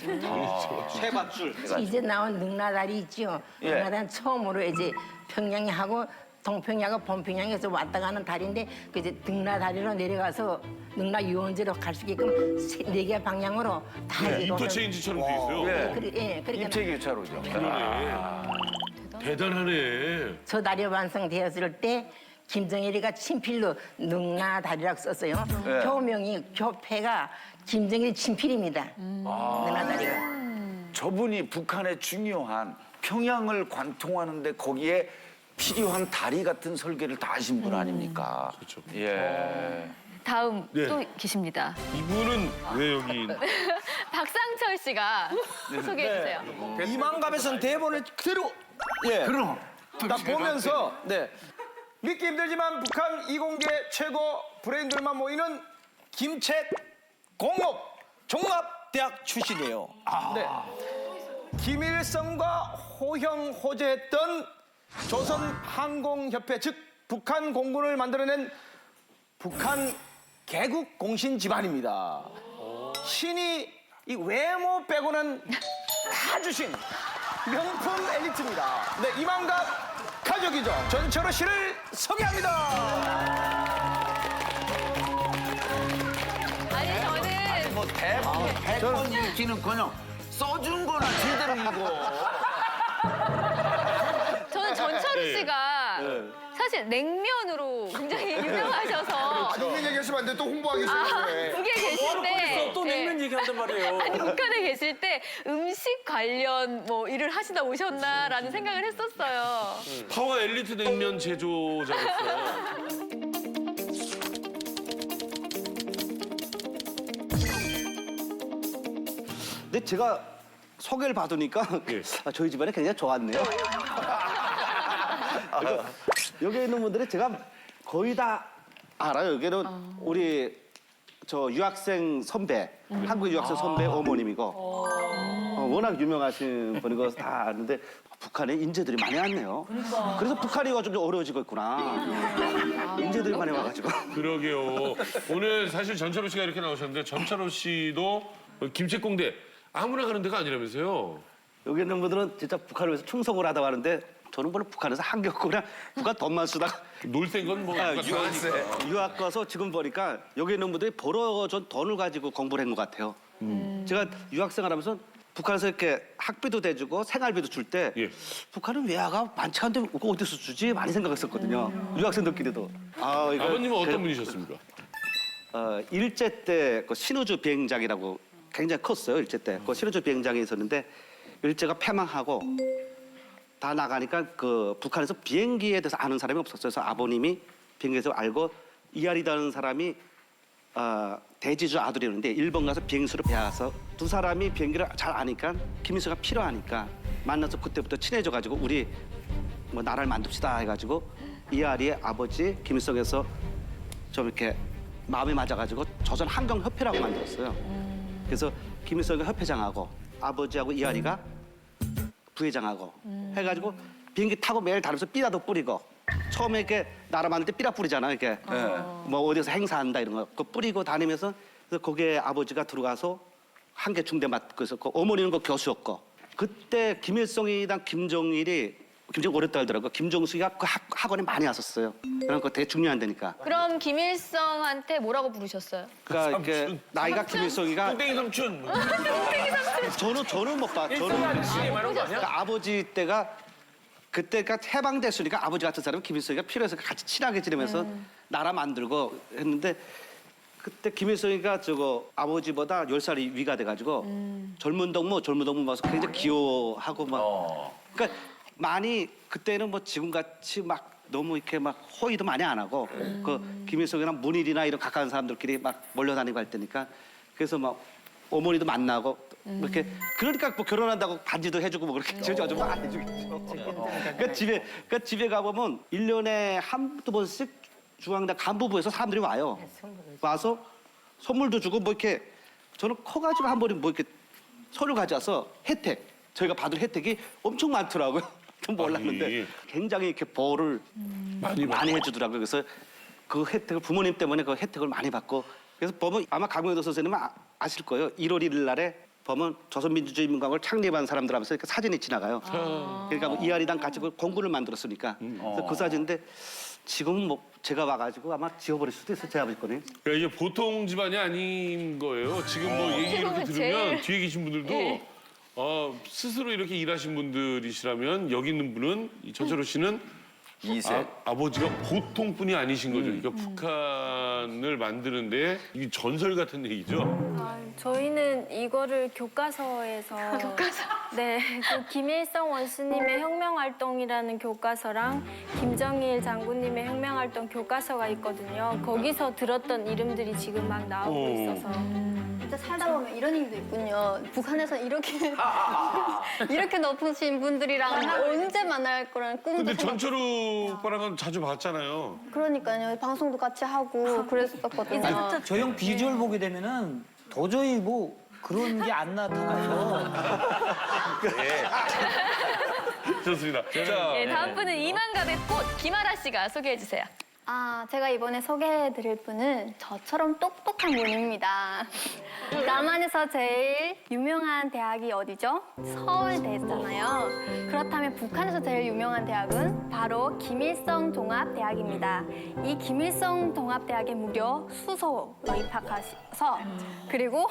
세밧줄. 이제 나온 능라다리 있죠. 예. 능라다리는 처음으로 이제 평양이 하고 동평양하고 본평양에서 왔다 가는 다리인데 그 이제 능라다리로 내려가서 능라 유원지로 갈 수 있게끔 4개 방향으로 다 네, 이동을- 인터체인지처럼 돼 있어요. 예. 그러니까 입체교차로죠. 대단하네. 저 다리 완성되었을 때 김정일이가 친필로 능라다리라고 썼어요. 네. 교명이 교패가 김정일 친필입니다. 능라다리가. 저분이 북한의 중요한 평양을 관통하는데 거기에 필요한 다리 같은 설계를 다 하신 분 아닙니까? 그렇죠. 예. 다음 네. 또 계십니다. 이분은 왜 여기? 박상철 씨가 소개해 주세요. 이만갑에서는 대본을 그대로 그럼 딱 보면서 믿기 힘들지만 북한 이공계 최고 브레인들만 모이는 김책 공업 종합대학 출신이에요. 네. 김일성과 호형 호재했던 조선항공협회 즉 북한 공군을 만들어낸 북한 개국 공신 집안입니다. 신이 이 외모 빼고는 다 주신 명품 엘리트입니다. 네, 이만갑 가족이죠. 전철호 씨를 소개합니다. 아니 저는 뭐 대본 100번 읽기는커녕 써준 거나 제대로 읽어. 저는 전철우 네. 씨가 사실 냉면으로 굉장히 유명하셔서 냉면 얘기하시면 안 돼. 또 홍보하겠어요. 네. 북에 계실 때 또 냉면 얘기한단 말이에요. 아니 북한에 계실 때 음식 관련 뭐 일을 하시다 오셨나라는 생각을 했었어요. 파워 엘리트 냉면 제조자로서. 근데 제가 소개를 받으니까 저희 집안이 굉장히 좋았네요. 여기 있는 분들이 제가 거의 다 알아요. 여기는 우리 저 유학생 선배, 한국 유학생 선배 어머님이고 워낙 유명하신 분이고 다 아는데 북한에 인재들이 많이 왔네요. 그래서 북한이 좀 어려워지고 있구나. 인재들이 많이 와가지고. 그러게요. 오늘 사실 전철호 씨가 이렇게 나오셨는데 전철호 씨도 김책공대 아무나 가는 데가 아니라면서요. 여기 있는 분들은 진짜 북한을 위해서 충성을 하다고 하는데 저는 원래 북한에서 한겨고 그냥 북한 돈만 쓰다가 놀센 건 뭐 유학 가서 지금 보니까 여기 있는 분들이 벌어준 돈을 가지고 공부를 한 것 같아요. 제가 유학생활 하면서 북한에서 이렇게 학비도 대주고 생활비도 줄 때 북한은 외화가 많지 않은데 그거 어디서 주지? 많이 생각했었거든요. 유학생들끼리도. 아버님은 어떤 분이셨습니까? 일제 때 그 신우주 비행장이라고 굉장히 컸어요. 일제 때. 그 신우주 비행장이 있었는데 일제가 패망하고 다 나가니까 그 북한에서 비행기에 대해서 아는 사람이 없었어요. 그래서 아버님이 비행기에서 알고 이하리라는 사람이 대지주 아들이었는데 일본 가서 비행수를 배워서 두 사람이 비행기를 잘 아니까 김일성가 필요하니까 만나서 그때부터 친해져가지고 우리 뭐 나라를 만듭시다 해가지고 이하리의 아버지 김일성에서 좀 이렇게 마음에 맞아가지고 조선 한경협회라고 만들었어요. 그래서 김일성이 협회장하고 아버지하고 이하리가 부회장하고 해가지고 비행기 타고 매일 다니면서 삐라도 뿌리고 처음에 이렇게 나라 만들 때 삐라 뿌리잖아 이렇게 뭐 어디서 행사한다 이런 거 그거 뿌리고 다니면서 그래서 거기에 아버지가 들어가서 한계 중대 맡고 있었고 어머니는 그 교수였고 그때 김일성이랑 김정일이 김정일 오래 따르더라고 김정숙이가 그 학원에 많이 왔었어요. 그런 거 되게 중요한 데니까. 그럼 김일성한테 뭐라고 부르셨어요? 그러니까 이게 나이가 김일성이가 뚱땡이 삼촌. 저는 못 봐. 저는 그러니까 아버지 때가 그때가 해방됐으니까 아버지 같은 사람은 김일성이가 필요해서 같이 친하게 지내면서 나라 만들고 했는데 그때 김일성이가 저거 아버지보다 10살이 위가 돼가지고 젊은 동무 와서 굉장히 귀여워하고 막 그러니까 많이 그때는 뭐 지금같이 막 너무 이렇게 막 호의도 많이 안 하고 그 김일성이랑 문일이나 이런 가까운 사람들끼리 막 몰려다니고 할 때니까 그래서 막 어머니도 만나고 이렇게 그러니까 뭐 결혼한다고 반지도 해주고 뭐 그렇게 저좀 안 해주겠죠. 그러니까 집에 가보면 1년에 한두 번씩 중앙당 간부부에서 사람들이 와요. 와서 선물도 주고 뭐 이렇게 저는 커가지고 한 번에 뭐 이렇게 서류 가져와서 혜택 저희가 받을 혜택이 엄청 많더라고요. 좀 몰랐는데 굉장히 이렇게 보호를 많이 해주더라고요. 그래서 그 혜택을 부모님 때문에 그 혜택을 많이 받고 그래서 보면 아마 강명도 선생님은 아실 거예요. 1월 1일 날에 보면 조선민주주의민국을 창립한 사람들 하면서 이렇게 사진이 지나가요. 그러니까 뭐 이하리랑 같이 그 공군을 만들었으니까 그래서 그 사진인데 지금은 뭐 제가 와가지고 아마 지워버릴 수도 있어요. 제 아버지 거는. 그러니까 이게 보통 집안이 아닌 거예요. 지금 뭐 얘기 이렇게 들으면 뒤에 계신 분들도 스스로 이렇게 일하신 분들이시라면 여기 있는 분은 이 전철호 씨는 아버지가 보통 분이 아니신 거죠. 그러니까 북한을 만드는데 이게 전설 같은 얘기죠. 저희는 이거를 교과서에서 네, 그 김일성 원수님의 혁명활동이라는 교과서랑 김정일 장군님의 혁명활동 교과서가 있거든요. 거기서 들었던 이름들이 지금 막 나오고 있어서 진짜 살다 보면 이런 일도 있군요. 북한에서 이렇게 이렇게 높으신 분들이랑 언제 만날 거라는 꿈도 근데 생각- 전철호 오빠랑은 자주 봤잖아요. 그러니까요. 방송도 같이 하고 그랬었거든요. 저 형 비주얼 보게 되면은 도저히 뭐 그런 게 안 나타나서. 좋습니다. 자, 예, 다음 분은 이만갑의 꽃 김아라 씨가 소개해 주세요. 제가 이번에 소개해드릴 분은 저처럼 똑똑한 분입니다. 남한에서 제일 유명한 대학이 어디죠? 서울대잖아요. 그렇다면 북한에서 제일 유명한 대학은 바로 김일성 종합대학입니다. 이 김일성 종합대학에 무려 수소로 입학하셔서 그리고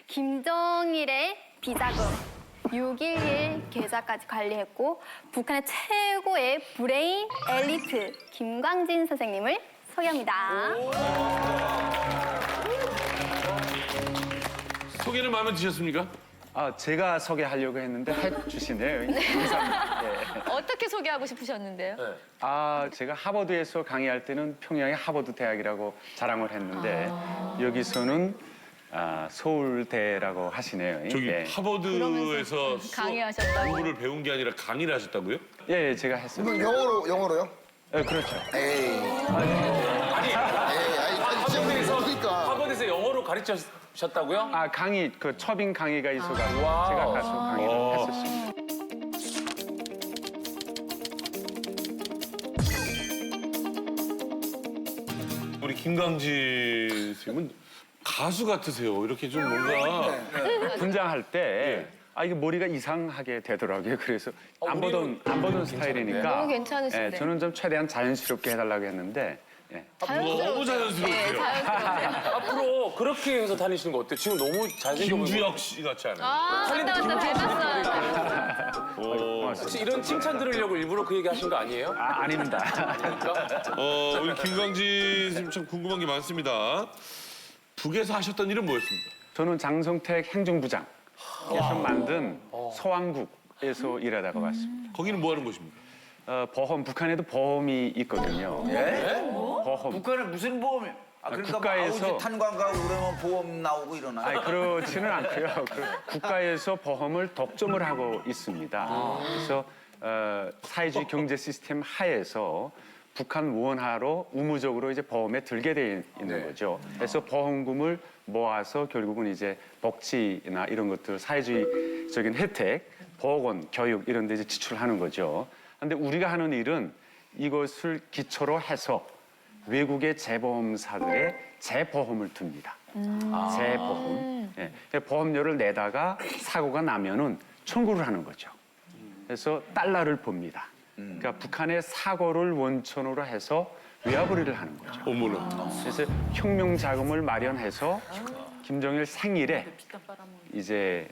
김정일의 비자금 6.11 계좌까지 관리했고 북한의 최고의 브레인 엘리트 김광진 선생님을 소개합니다. 소개는 마음에 드셨습니까? 제가 소개하려고 했는데 해주시네요. 감사합니다. 어떻게 소개하고 싶으셨는데요? 제가 하버드에서 강의할 때는 평양의 하버드 대학이라고 자랑을 했는데 여기서는 서울대라고 하시네요. 저기 하버드에서 강의하셨다고? 공부를 배운 게 아니라 강의를 하셨다고요? 예, 제가 했어요. 이건 영어로요? 그렇죠. 에이. 하버드에서 영어로 가르치셨다고요? 강의, 그 처빙 강의가 있어가지고 제가 가서 강의를 했었습니다. 우리 김광진 선생님은 가수 같으세요. 이렇게 좀 뭔가 분장할 때 이게 머리가 이상하게 되더라고요. 그래서 안 보던 스타일이니까 너무 괜찮으신데. 저는 좀 최대한 자연스럽게 해달라고 했는데 너무 자연스러우세요. 네, 자연스러우세요. 앞으로 그렇게 해서 다니시는 거 어때요? 지금 너무 잘생겨 보이고. 김주혁 씨 같지 않아요? 맞다. 닮았어요. 혹시 이런 칭찬 들으려고 일부러 그 얘기 하신 거 아니에요? 아닙니다. 우리 김광진 선생님 참 궁금한 게 많습니다. 북에서 하셨던 일은 뭐였습니까? 저는 장성택 행정부장에서 만든 서왕국에서 일하다가 왔습니다. 거기는 뭐 하는 곳입니까? 보험, 북한에도 보험이 있거든요. 보험. 북한에 무슨 보험이? 그러니까 국가에서 아우지 탄광 가고 그러면 보험 나오고 이러나요? 그렇지는 않고요. 국가에서 보험을 독점을 하고 있습니다. 그래서 사회주의 경제 시스템 하에서 북한 원화로 의무적으로 이제 보험에 들게 돼 있는 거죠. 그래서 보험금을 모아서 결국은 이제 복지나 이런 것들 사회주의적인 혜택, 보건, 교육 이런 데 이제 지출하는 거죠. 근데 우리가 하는 일은 이것을 기초로 해서 외국의 재보험사들의 재보험을 듭니다. 재보험. 예. 보험료를 내다가 사고가 나면은 청구를 하는 거죠. 그래서 달러를 봅니다. 그러니까 북한의 사고를 원천으로 해서 외화벌이를 하는 거죠. 어머나. 그래서 혁명 자금을 마련해서 김정일 생일에 이제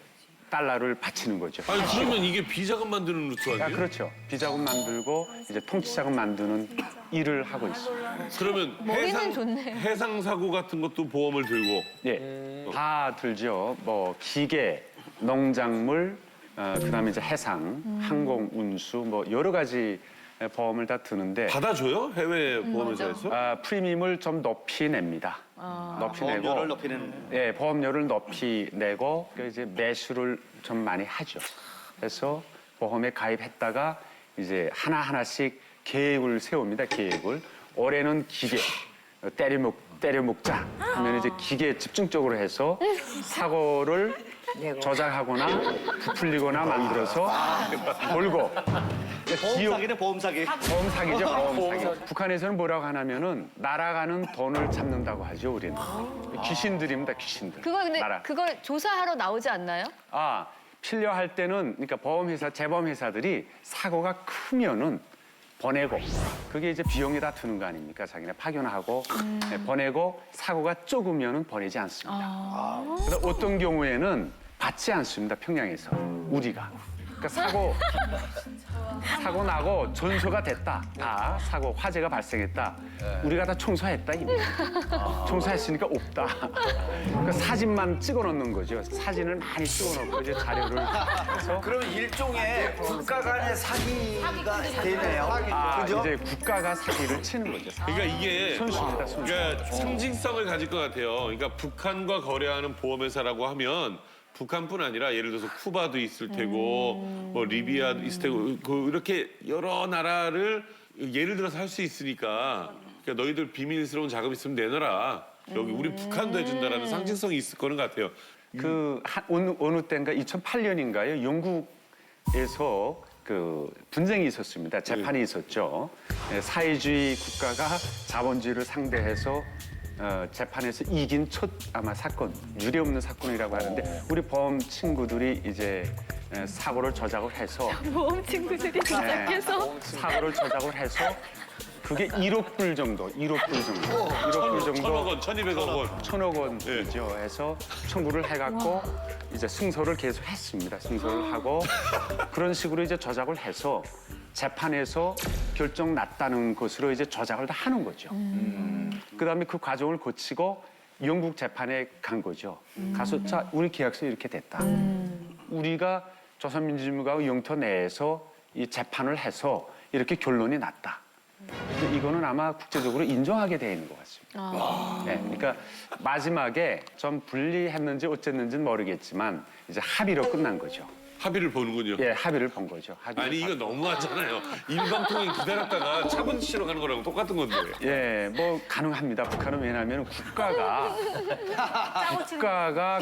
달러를 바치는 거죠. 아니 그러면 이게 비자금 만드는 루트 아니에요? 아, 그렇죠. 비자금 만들고 이제 통치자금 만드는 일을 하고 있습니다. 그러면 머리는 좋네. 해상 사고 같은 것도 보험을 들고. 예, 다 들죠. 뭐 기계, 농작물, 그다음에 이제 해상, 항공, 운수, 뭐 여러 가지 보험을 다 드는데 받아줘요? 해외 보험회사에서? 프리미엄을 좀 높이 냅니다. 높이 내고 보험료를 높이는. 예, 보험료를 높이 내고 그 이제 매수를 좀 많이 하죠. 그래서 보험에 가입했다가 이제 하나하나씩 계획을 세웁니다. 계획을. 올해는 기계, 때려먹자 하면 이제 기계에 집중적으로 해서 사고를 조작하거나 부풀리거나 만들어서 몰고. 보험 사기네, 보험 사기. 보험 사기죠, 보험 사기. 북한에서는 뭐라고 하냐면은 날아가는 돈을 잡는다고 하죠, 우리는. 귀신들입니다, 귀신들. 그걸 근데 그걸 조사하러 나오지 않나요? 아, 필요할 때는 그러니까 보험회사, 재보험회사들이 사고가 크면은 보내고 그게 이제 비용이 다 드는 거 아닙니까? 자기네 파견하고 보내고 사고가 적으면은 보내지 않습니다. 그래서 어떤 경우에는 받지 않습니다. 평양에서 우리가. 그러니까 사고 나고 전소가 됐다. 다 사고 화재가 발생했다. 우리가 다 청소했다 이미. 청소했으니까 없다. 그러니까 사진만 찍어놓는 거죠. 사진을 많이 찍어놓고 이제 자료를 해서. 그러면 일종의 국가 간의 사기가 되네요. 그죠? 이제 국가가 사기를 치는 거죠. 그러니까 이게 선수입니다, 선수. 그러니까 상징성을 가질 것 같아요. 그러니까 북한과 거래하는 보험회사라고 하면 북한뿐 아니라 예를 들어서 쿠바도 있을 테고 뭐 리비아도 있을 테고 그 이렇게 여러 나라를 예를 들어서 할 수 있으니까 그러니까 너희들 비밀스러운 자금 있으면 내놔라. 여기 우리 북한도 해준다라는 상징성이 있을 거는 같아요. 어느 때인가 2008년인가요? 영국에서 그 분쟁이 있었습니다. 재판이 있었죠. 사회주의 국가가 자본주의를 상대해서 재판에서 이긴 첫 아마 사건, 유례없는 사건이라고 하는데 우리 보험 친구들이 이제 사고를 조작을 해서 보험 친구들이 조작해서 사고를 조작을 해서 그게 1억 불 정도, 1억 불 정도, 1억 불 정도, 1,000억 원, 1,200억 원, 1,000억 원이죠. 해서 청구를 해갖고 이제 승소를 계속 했습니다. 승소를 하고 그런 식으로 이제 조작을 해서 재판에서 결정 났다는 것으로 이제 조작을 다 하는 거죠. 그다음에 그 과정을 거치고 영국 재판에 간 거죠. 가서 자 우리 계약서 이렇게 됐다. 우리가 조선민주주의국가의 영토 내에서 이 재판을 해서 이렇게 결론이 났다. 근데 이거는 아마 국제적으로 인정하게 돼 있는 것 같습니다. 네, 그러니까 마지막에 좀 불리했는지 어쨌는지는 모르겠지만 이제 합의로 끝난 거죠. 합의를 보는군요. 예, 합의를 본 거죠. 아니 이거 너무하잖아요. 일방통행 기다렸다가 차분 치러 가는 거랑 똑같은 건데. 예, 뭐 가능합니다. 북한은 왜냐하면 국가가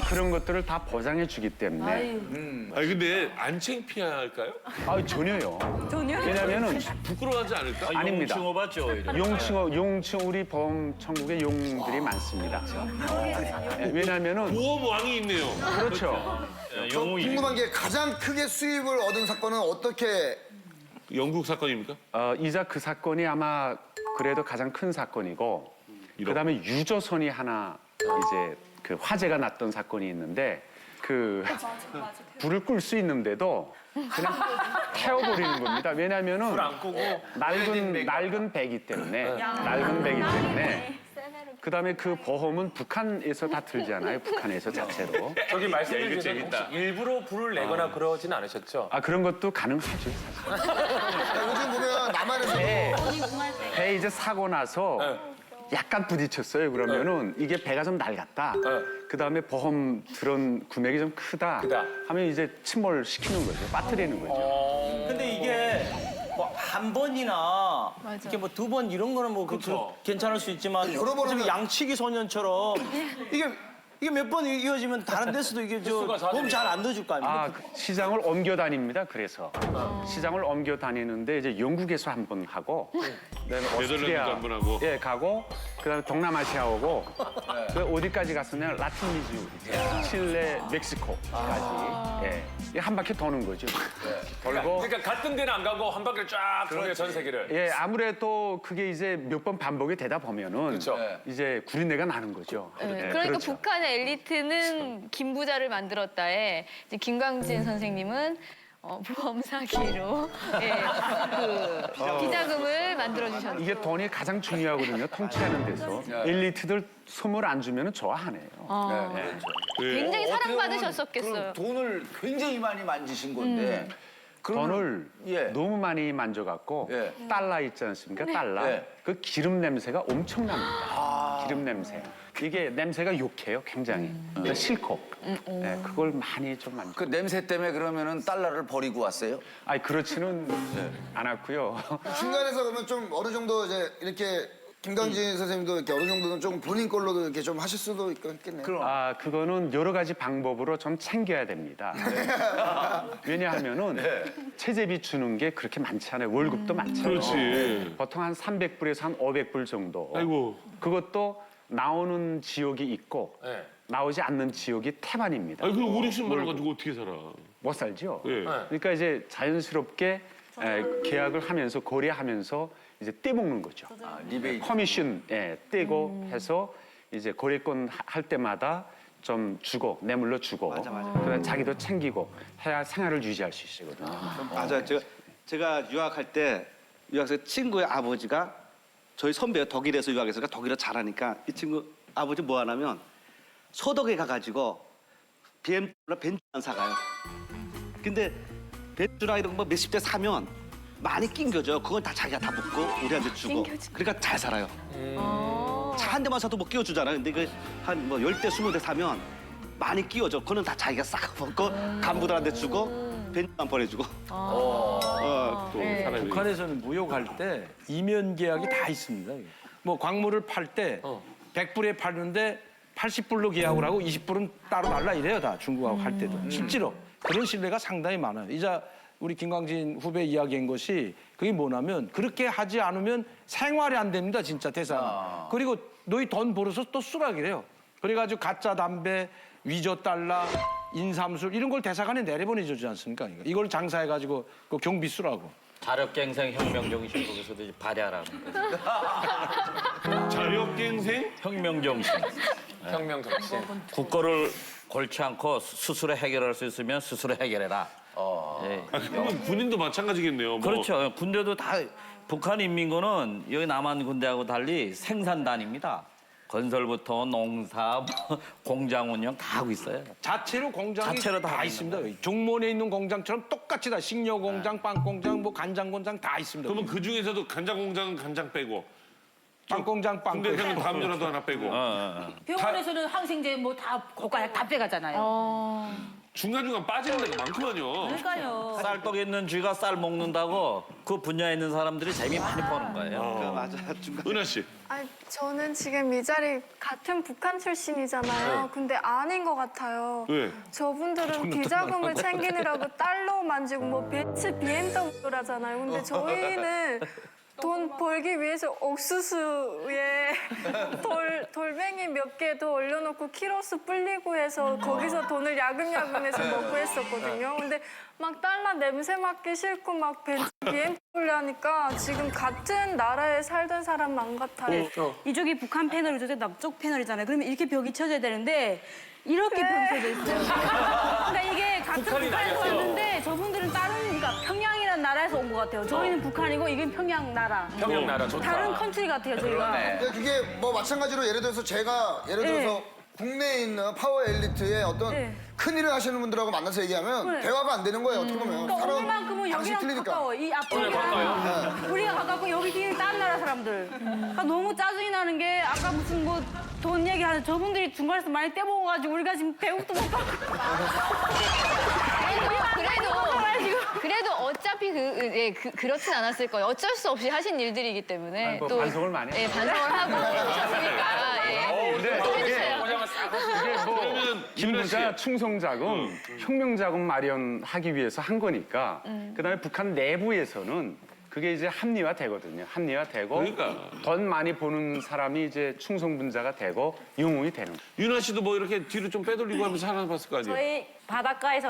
그런 것들을 다 보장해 주기 때문에. 아니 근데 안 창피할까요? 아 전혀요. 전혀요? 왜냐면은 부끄러워하지 않을까? 아닙니다. 용칭호 받죠. 이런. 용칭 우리 보험 천국에 용들이 많습니다. 예, 왜냐하면은 보험 왕이 있네요. 그렇죠. 저 궁금한 게 가장 크게 수입을 얻은 사건은 어떻게 영국 사건입니까? 이자 그 사건이 아마 그래도 가장 큰 사건이고 그다음에 유조선이 하나 이제 그 화재가 났던 사건이 있는데 그 불을 끌 수 있는데도 그냥 태워버리는 겁니다. 왜냐하면은 낡은 배기 때문에 그다음에 그 보험은 북한에서 다 들잖아요. 북한에서 자체로. 저기 말씀드린 일부러 불을 내거나 그러진 않으셨죠? 아 그런 것도 가능하죠. 사실. 요즘 보면 남한에서 배 이제 사고 나서 약간 부딪혔어요. 그러면은 이게 배가 좀 낡았다. 그다음에 보험 들은 금액이 좀 크다. 하면 이제 침몰시키는 거죠. 빠뜨리는 거죠. 근데 이게 한 번이나 맞아. 이렇게 뭐 두 번 이런 거는 뭐 괜찮을 수 있지만 여러 번은 좀 양치기 소년처럼 이게 몇 번 이어지면 다른 데서도 이게 몸 잘 안 넣어줄 거 아닙니까? 아, 시장을 옮겨 다닙니다. 그래서 시장을 옮겨 다니는데 이제 영국에서 한 번 하고, 그다음에 오스트리아 한번 하고. 예 가고, 그다음에 동남아시아 오고, 그 어디까지 갔으면 라틴 미주, 칠레, 멕시코까지 예, 한 바퀴 도는 거죠. 돌고. 그러니까 같은 데는 안 가고 한 바퀴를 쫙 도는 전 세계를. 예, 아무래도 그게 이제 몇 번 반복이 되다 보면은 그렇죠. 이제 구린내가 나는 거죠. 네, 예, 그러니까 그렇죠. 북한의 엘리트는 김부자를 만들었다에 이제 김광진 선생님은 보험 사기로 비자금을 만들어 주셨죠. 이게 돈이 가장 중요하거든요. 통치하는 데서 엘리트들 선물 안 주면 좋아하네요. 굉장히 어떻게 보면 사랑받으셨었겠어요. 그럼 돈을 굉장히 많이 만지신 건데 돈을 예. 너무 많이 만져갖고 예. 달러 있지 않습니까? 달러. 예. 그 기름 냄새가 엄청납니다. 기름 냄새. 이게 냄새가 욕해요, 굉장히. 그러니까 싫고. 예, 그걸 많이 좀 만져. 그 냄새 때문에 그러면은 달러를 버리고 왔어요? 아니 그렇지는 않았고요. 중간에서 그러면 좀 어느 정도 이제 이렇게 김광진 선생님도 이렇게 어느 정도는 좀 본인 걸로도 이렇게 좀 하실 수도 있겠네요. 아, 그거는 여러 가지 방법으로 좀 챙겨야 됩니다. 왜냐하면은 체재비 주는 게 그렇게 많지 않아요. 월급도 많잖아요. 그렇지. 보통 한 300불에서 한 500불 정도. 아이고. 그것도 나오는 지역이 있고 네. 나오지 않는 지역이 태반입니다. 아니, 그럼 5, 60만 원 가지고 어떻게 살아? 못 살죠. 예. 그러니까 이제 자연스럽게 계약을 하면서 거래하면서 이제 떼먹는 거죠. 리베이트. 커미션 떼고 해서 이제 거래권 할 때마다 좀 주고 뇌물로 주고 그다음에 자기도 챙기고 해야 생활을 유지할 수 있거든요. 맞아요. 제가 유학할 때 유학생 친구의 아버지가 저희 선배가 독일에서 유학해서 독일어 잘하니까 이 친구 아버지 뭐 하냐면 소독에 가가지고 BMW나 벤츠만 사가요. 근데 벤츠나 이런 거 몇십 대 사면 많이 낑겨져. 그건 다 자기가 다 먹고 우리한테 주고. 그러니까 잘 살아요. 차 한 대만 사도 뭐 끼워주잖아요. 근데 그 한 뭐 10대, 20대 사면 많이 끼워져. 그거는 다 자기가 싹 먹고 간부들한테 주고 벤츠만 보내주고. 북한에서는 무역할 때 이면 계약이 다 있습니다. 이게. 뭐 광물을 팔 때 100불에 팔는데 80불로 계약을 하고 20불은 따로 달라 이래요. 다 중국하고 할 때도. 실제로 그런 신뢰가 상당히 많아요. 이자 우리 김광진 후배 이야기한 것이 그게 뭐냐면 그렇게 하지 않으면 생활이 안 됩니다. 진짜 대사는. 그리고 너희 돈 벌어서 또 쓰라기래요. 그래가지고 가짜 담배, 위조 달러, 인삼술 이런 걸 대사관에 내려보내주지 않습니까? 이걸 장사해가지고 그 경비 쓰라고. 자력갱생 혁명정신 거기서도 이제 발휘하라는 거죠. 자력갱생? 혁명정신. 혁명 정신. 국거를 골치 않고 스스로 해결할 수 있으면 스스로 해결해라. 예. 아, 그러면 군인도 마찬가지겠네요. 뭐. 그렇죠. 군대도 다 북한 인민군은 여기 남한 군대하고 달리 생산단입니다. 건설부터 농사, 공장 운영 다 하고 있어요. 자체로 공장이 자체로 다 있습니다. 종문에 있는 공장처럼 똑같이 다 식료 공장, 빵 공장, 뭐 간장 공장 다 있습니다. 그러면 그 중에서도 간장 공장은 간장 빼고, 빵 공장 빵 군대에서는 빼고. 담요라도 하나 빼고. 병원에서는 항생제 뭐 다 고가 다 빼가잖아요. 중간중간 빠지는 데가 많구만요. 그러니까요. 쌀떡 있는 쥐가 쌀 먹는다고 그 분야에 있는 사람들이 재미 많이 보는 거예요. 맞아. 중간. 은하 씨. 아니, 저는 지금 이 자리 같은 북한 출신이잖아요. 근데 아닌 것 같아요. 왜? 저분들은 비자금을 챙기느라고 달러 만지고 뭐 벤츠 BMW라잖아요. 근데 저희는 돈 벌기 위해서 옥수수에 돌멩이 몇 개 더 올려놓고 키로수 불리고 해서 거기서 돈을 야금야금해서 먹고 했었거든요. 근데 막 달러 냄새 맡기 싫고 막 벤츠 BMW 하니까 지금 같은 나라에 살던 사람 안 같아요. 이쪽이 북한 패널, 이쪽이 남쪽 패널이잖아요. 그러면 이렇게 벽이 쳐져야 되는데 이렇게 벽이 쳐져 있어요. 그러니까 이게 같은 북한이 북한에서 나뉘었어요. 왔는데 저분들은 다른, 그러니까 평양이라는 나라에서 온 것 같아요. 저희는 북한이고 이건 평양 나라. 평양 나라 좋다. 다른 컨트리 같아요, 저희가. 근데 그게 뭐 마찬가지로 예를 들어서 제가 예를 들어서 국내에 있는 파워 엘리트의 어떤 큰 일을 하시는 분들하고 만나서 얘기하면 대화가 안 되는 거예요. 어떻게 보면. 그러니까 오늘만큼은 방식이 여기랑 틀리니까. 가까워. 이 앞쪽이랑 우리가 가깝고 여기 뒤에 다른 나라 사람들. 그러니까 너무 짜증이 나는 게 아까 무슨 뭐 돈 얘기하는 저분들이 중간에서 많이 떼먹어가지고 우리가 지금 배국도 못 받고. 그래도 어차피 그렇진 않았을 거예요. 어쩔 수 없이 하신 일들이기 때문에 아니, 뭐 반성을 많이 예, 반성을 하고 하셨으니까. 예. 이게 뭐 김부자 충성자금, 혁명자금 마련하기 위해서 한 거니까 그다음에 북한 내부에서는 그게 이제 합리화되거든요. 합리화되고 그러니까. 돈 많이 버는 사람이 이제 충성분자가 되고 영웅이 되는 거예요. 유나 씨도 뭐 이렇게 뒤로 좀 빼돌리고 하면서 살아봤을 거 아니에요? 저희 바닷가에서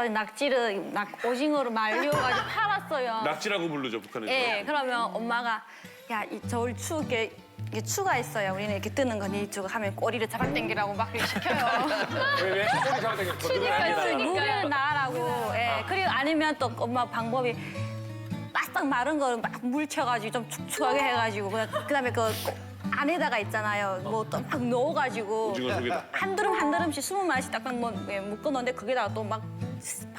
오징어를 말려가지고 팔았어요. 낙지라고 부르죠, 북한에서. 예, 그러면 엄마가 야, 이 겨울 추우게 이게 추가 있어요. 우리는 이렇게 뜨는 거니 이쪽 하면 꼬리를 잡아당기라고 막 이렇게 시켜요. 왜 꼬리 잡아당겨? 그래서 무게를 나가라고. 예, 그리고 아니면 또 엄마 방법이 바싹 마른 거를 막 물쳐가지고 좀 축축하게 해가지고 그다음에 그 안에다가 있잖아요. 뭐 또 막 넣어가지고 오징어 속에다. 한 드럼씩 20마리씩 딱딱 뭐 묶어놓는데 거기다가 또 막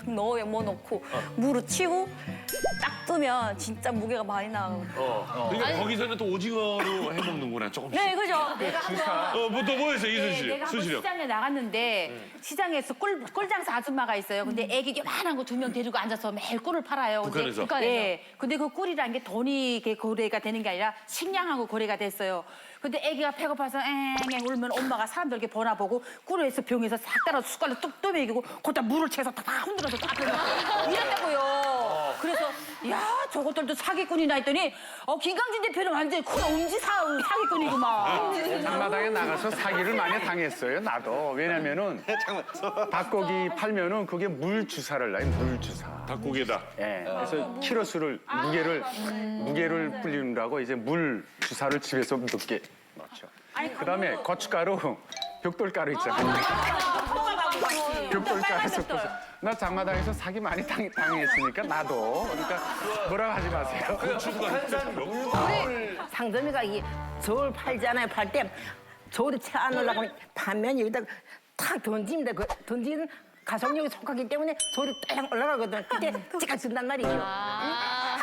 넣어요. 뭐 넣고 물을 치고 딱 뜨면 진짜 무게가 많이 나가고. 그러니까 거기서는 또 오징어로 해먹는구나, 조금씩. 네, 그죠. 내가 한번 뭐 했어요, 이순 씨? 내가 한번 순실형. 시장에 나갔는데 시장에서 꿀장사 아줌마가 있어요. 근데 애기 요만한 거 2명 데리고 앉아서 매일 꿀을 팔아요. 근데 북한에서? 예. 근데 그 꿀이란 게 돈이 이렇게 거래가 되는 게 아니라 식량하고 거래가 됐어요. 근데 애기가 배고파서 앵앵 울면 엄마가 사람들 이렇게 보나보고 꿀에서 병에서 싹 따라 숟갈로 뚝 떠먹이고 거기다 물을 채서 다 흔들어서 딱 이랬다고요. 그래서 야 저것들도 사기꾼이나 했더니 김강진 대표는 완전히 큰 사기꾼이구만. 장마당에 나가서 사기를 많이 당했어요. 나도. 왜냐면은 닭고기 팔면은 그게 물 주사를 놔요. 물 주사. 닭고기에다. 예. 그래서 키로수를 무게를 불리느라고 이제 물 주사를 집에서 늦게 넣죠. 그다음에 고춧가루, 벽돌가루 있잖아요. 벽돌가루 섞어서. 나 장마당에서 사기 많이 당했으니까 나도. 그러니까 뭐라고 하지 마세요. 상점이가 이 저울 팔잖아요. 팔 때 저울이 채 안 올라가면 반면 여기다 탁 던집니다. 그 던지는 가속력이 속하기 때문에 저울이 딱 올라가거든. 그때 찍어준단 말이에요.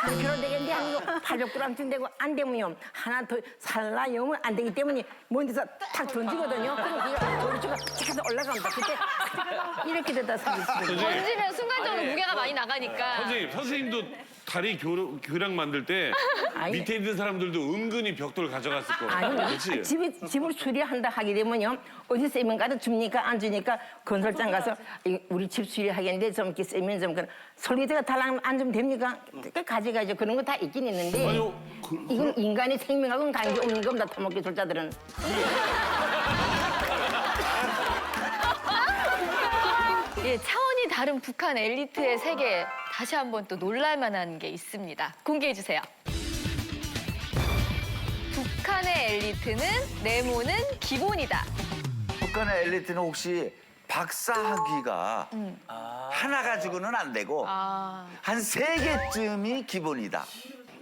그런 되겠는데 한 800g쯤 되고 안 되면요. 하나 더 살라요면 안 되기 때문에 먼 데서 탁 던지거든요. 그럼 그가 저울이 찍어서 올라갑니다. 그때 이렇게 되다 사기. 던지면 순간적으로 무게가 많이 나가니까. 선생님도 다리 교량 만들 때 아니. 밑에 있는 사람들도 은근히 벽돌 가져갔을 거예요. 아니, 그렇지? 집을 수리한다 하게 되면요. 어디 쓰면 가도 줍니까? 안 주니까 건설장 가서 우리 집 수리하겠는데 좀 이렇게 쓰면 좀 설계자가 달랑 안 주면 됩니까? 가져가죠. 그런 거 다 있긴 있는데 아니요, 이건 인간의 생명하고는 관계 없는 겁니다. 타먹기 졸자들은. 예, 차원이 다른 북한 엘리트의 세계에 다시 한번 또 놀랄만한 게 있습니다. 공개해 주세요. 북한의 엘리트는 내모는 기본이다. 북한의 엘리트는 혹시 박사학위가 하나 가지고는 안 되고 한 3개쯤이 기본이다.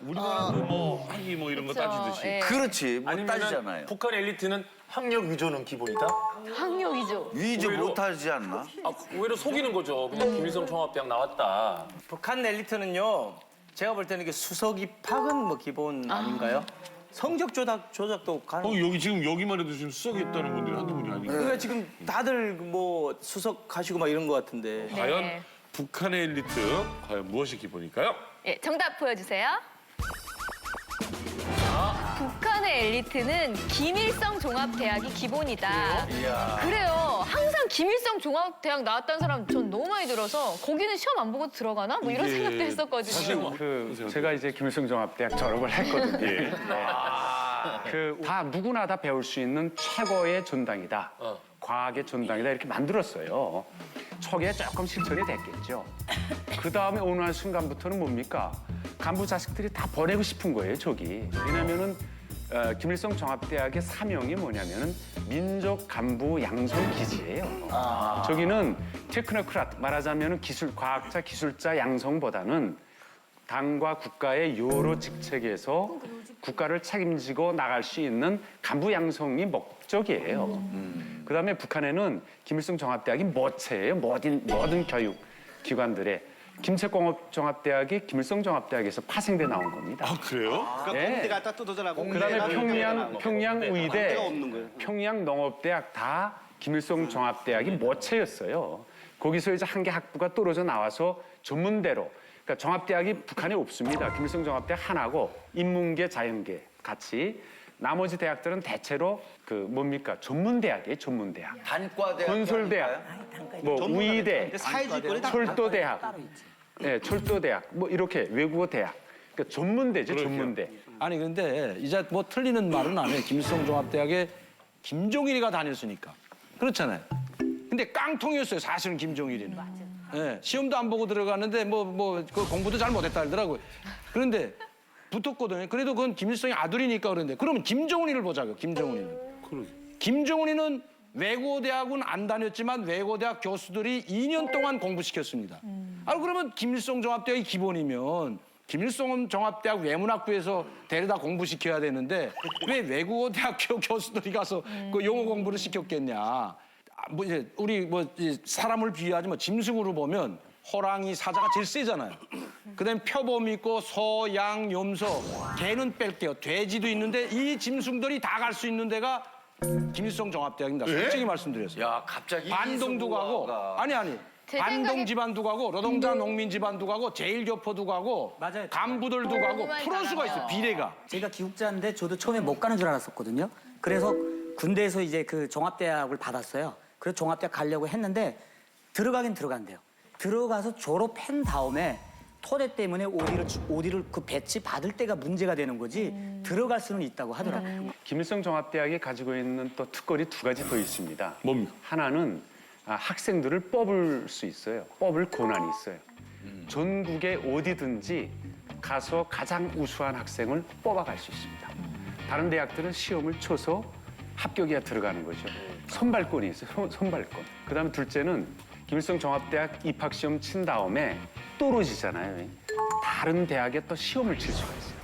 우리나라도 뭐 학위 뭐 이런 거 그쵸, 따지듯이. 예. 그렇지, 뭐 아니면은 따지잖아요. 북한 엘리트는 학력 위조는 기본이다? 학력이죠. 위조 오히려- 못하지 않나? 오히려 속이는 거죠. 그냥 김일성 총학대학 나왔다. 북한 엘리트는요. 제가 볼 때는 이게 수석 입학은 뭐 기본 아닌가요? 성적 조작도 가능. 여기 지금 여기만 해도 지금 수석했다는 분들이 한두 분이 아니고. 그러니까 지금 다들 뭐 수석 가시고 막 이런 것 같은데. 과연 북한의 엘리트 과연 무엇이 기본일까요? 예, 정답 보여주세요. 북한의 엘리트는 김일성 종합대학이 기본이다. 그래요. 항상 김일성 종합대학 나왔다는 사람 전 너무 많이 들어서 거기는 시험 안 보고 들어가나? 뭐 이런 이게 생각도 했었거든요. 사실 제가 이제 김일성종합대학 졸업을 했거든요. 다 누구나 다 배울 수 있는 최고의 전당이다. 과학의 전당이다 이렇게 만들었어요. 초기에 조금 실천이 됐겠죠. 그 다음에 어느 한 순간부터는 뭡니까? 간부 자식들이 다 보내고 싶은 거예요, 저기. 왜냐면은 김일성 종합대학의 사명이 뭐냐면은 민족 간부 양성 기지예요. 저기는 테크노크라트 말하자면은 과학자, 기술자 양성보다는 당과 국가의 여러 직책에서 국가를 책임지고 나갈 수 있는 간부 양성이 목적이에요. 그다음에 북한에는 김일성 종합대학이 모체예요. 모든 교육 기관들의 김책공업종합대학이 김일성 종합대학에서 파생돼 나온 겁니다. 아 그래요? 그러니까 공대 갖다 뜯어져라고. 그다음에 평양 의대, 없는 거예요. 평양 농업대학 다 김일성 종합대학이 모체였어요. 거기서 이제 한 개 학부가 떨어져 나와서 전문대로, 그러니까 종합대학이 북한에 없습니다. 김일성 종합대학 하나고 인문계, 자연계 같이. 나머지 대학들은 대체로 그 뭡니까? 전문대학이에요, 전문대학. 단과대학. 건설대학, 뭐 우이대, 사회주의권이 다 철도대학, 네, 철도대학, 뭐 이렇게 외국어 대학. 그러니까 전문대죠, 전문대. 아니 근데 이제 뭐 틀리는 말은 안 해요. 김일성 종합대학에 김종일이가 다녔으니까. 그렇잖아요. 근데 깡통이었어요, 사실은 김종일이는. 예, 시험도 안 보고 들어갔는데 그 공부도 잘 못했다 하더라고요. 그런데 붙었거든요. 그래도 그건 김일성의 아들이니까 그런데 그러면 김정은이를 보자고요. 김정은이는. 김정은이는 외고대학은 안 다녔지만 외고대학 교수들이 2년 동안 공부시켰습니다. 그러면 김일성 종합대학이 기본이면 김일성 종합대학 외문학부에서 데려다 공부시켜야 되는데 왜 외국어대학교 교수들이 가서 그 영어 공부를 시켰겠냐. 뭐 이제 우리 뭐 사람을 비유하지 뭐 짐승으로 보면 호랑이, 사자가 제일 세잖아요. 그다음에 표범 있고 소, 양, 염소, 개는 뺄게요. 돼지도 있는데 이 짐승들이 다 갈 수 있는 데가 김일성 종합대학입니다. 솔직히 말씀드렸어요. 야, 갑자기 반동도 가고 아니 제 반동 생각에- 집안도 가고 노동자 농민 집안도 가고 제일교포도 가고 맞아요. 간부들도 가고 공부만 프로수가 있어요. 잘하면. 비례가. 제가 기숙자인데 저도 처음에 못 가는 줄 알았었거든요. 그래서 군대에서 이제 그 종합대학을 받았어요. 그래서 종합대학 가려고 했는데 들어가긴 들어간대요. 들어가서 졸업한 다음에 토대 때문에 OD를 그 배치 받을 때가 문제가 되는 거지 들어갈 수는 있다고 하더라고요. 김일성 종합대학이 가지고 있는 또 특권이 두 가지 더 있습니다. 뭡니까? 하나는 학생들을 뽑을 수 있어요. 뽑을 권한이 있어요. 전국에 어디든지 가서 가장 우수한 학생을 뽑아갈 수 있습니다. 다른 대학들은 시험을 쳐서 합격해야 들어가는 거죠. 선발권이 있어요. 선발권. 그다음에 둘째는 김일성 종합대학 입학시험 친 다음에 떨어지잖아요. 다른 대학에 또 시험을 칠 수가 있어요.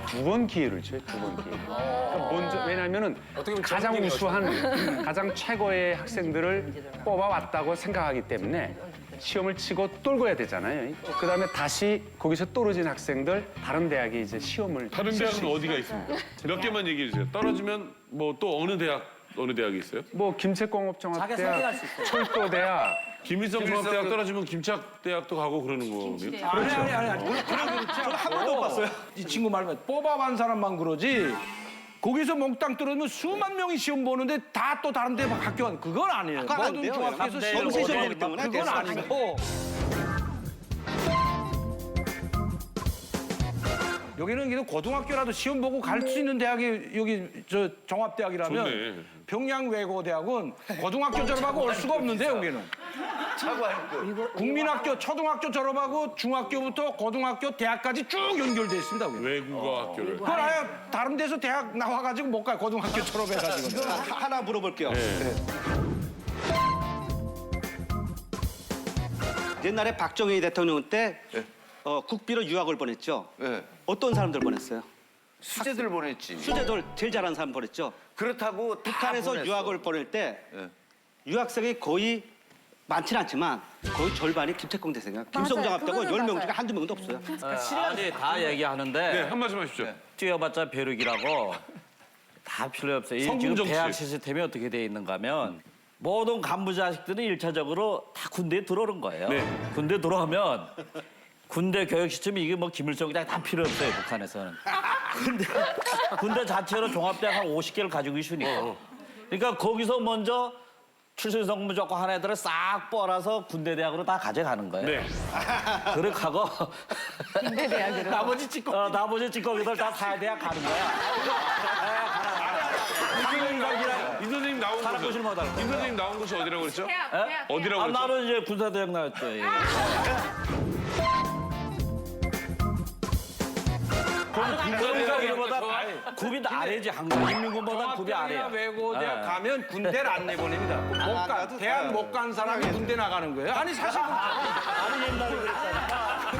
두 번 기회를 줘요. 두 번 기회. 그러니까 먼저 왜냐하면은 어떻게 보면 가장 전문이네요, 우수한, 가장 최고의 학생들을 뽑아왔다고 생각하기 때문에 시험을 치고 떨궈야 되잖아요. 그다음에 다시 거기서 떨어진 학생들 다른 대학에 이제 시험을 다른 칠 대학은 수 어디가 있습니까? 몇 개만 얘기해 주세요. 떨어지면 뭐 또 어느 대학이 있어요? 뭐 자기가 선택할 김책공업종합대학, 수 있어요. 철도대학, 김일성 종합대학 떨어지면 김착대학도 가고 그러는 거예요? 아니. 저는 한 번도 못 봤어요. 이 친구 말면 뽑아간 사람만 그러지. 거기서 몽땅 떨어지면 수만 명이 시험 보는데 다 또 다른 데 학교 간 그건 아니에요. 그건 안 모든 돼요. 중학교에서 시험 정시 시험 보는 보기 때문에 그건 돼서 아니고. 여기는 그래도 고등학교라도 시험 보고 갈 수 있는 대학이 여기 저 종합대학이라면 좋네. 평양 외고대학은 고등학교 졸업하고 올 수가 없는데 여기는. 국민학교 초등학교 졸업하고 중학교부터 고등학교 대학까지 쭉 연결돼 있습니다. 여기. 외국어 학교를. 그걸 아예 다른 데서 대학 나와가지고 못 가요. 고등학교 졸업해가지고. 하나 물어볼게요. 옛날에 박정희 대통령 때 국비로 유학을 보냈죠. 네. 어떤 사람들 보냈어요? 수재들 보냈지. 수재들 제일 잘하는 사람 보냈죠. 그렇다고 다 북한에서 보냈어. 유학을 보낼 때 네. 유학생이 거의 많지는 않지만 거의 절반이 김책공 대생이야. 김성 종합대고 그거는 10명 중에 맞아요. 한두 명도 없어요. 아니 다 얘기하는데 네, 한 말씀 하십시오. 뛰어봤자 벼룩이라고 다 필요 없어요. 이 성공 지금 정치. 대학 시스템이 어떻게 돼 있는가 하면 모든 간부 자식들은 일차적으로 다 군대에 들어오는 거예요. 네. 군대 들어오면 군대 교육 시스템이 이게 뭐 김일성이랑 다 필요 없어요, 북한에서는. 군대 자체로 종합대학 한 50개를 가지고 있으니까. 그러니까 거기서 먼저 출생성 무조건 한 애들을 싹 뽑아서 군대 대학으로 다 가져가는 거예요. 네. 그렇게 하고 군대 대학으로. 나머지 찌꺼기들 다 사회대학 가는 거야. 이 선생님 나온 사람 곳은 것을 못하는 이 선생님 나온 곳이 어디라고 그랬죠? 대학. 어디라고 아, 그랬죠? 나는 이제 군사대학 나왔죠. 예. 군사대학보다 굽이 아래지 항상 인민군보다 굽이 아래야. 외고대학 가면 군대를 안 내보냅니다. 못 가. 대학 못 간 사람이 군대 나가는 거예요. 아니 사실 아니 옛날에 그랬잖아.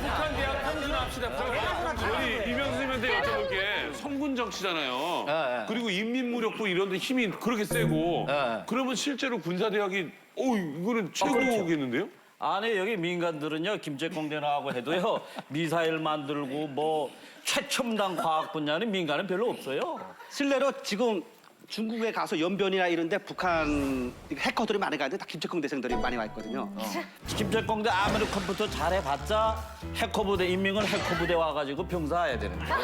북한 대학 평준합시다. 저희 이명 선생님한테 여쭤볼 게 성군 정치잖아요. 그리고 인민무력부 이런 데 힘이 그렇게 세고 그러면 실제로 군사대학이 이거는 최고겠는데요? 아니 여기 민간들은요 김책공대 나하고 해도요 미사일 만들고 뭐 최첨단 과학 분야는 민간은 별로 없어요. 실례로 지금 중국에 가서 연변이나 이런데 북한 해커들이 많이 가는데 다 김책공대생들이 많이 와 있거든요. 김책공대 아무리 컴퓨터 잘해봤자 해커부대 인민군 해커부대 와가지고 병사해야 되는 거예요.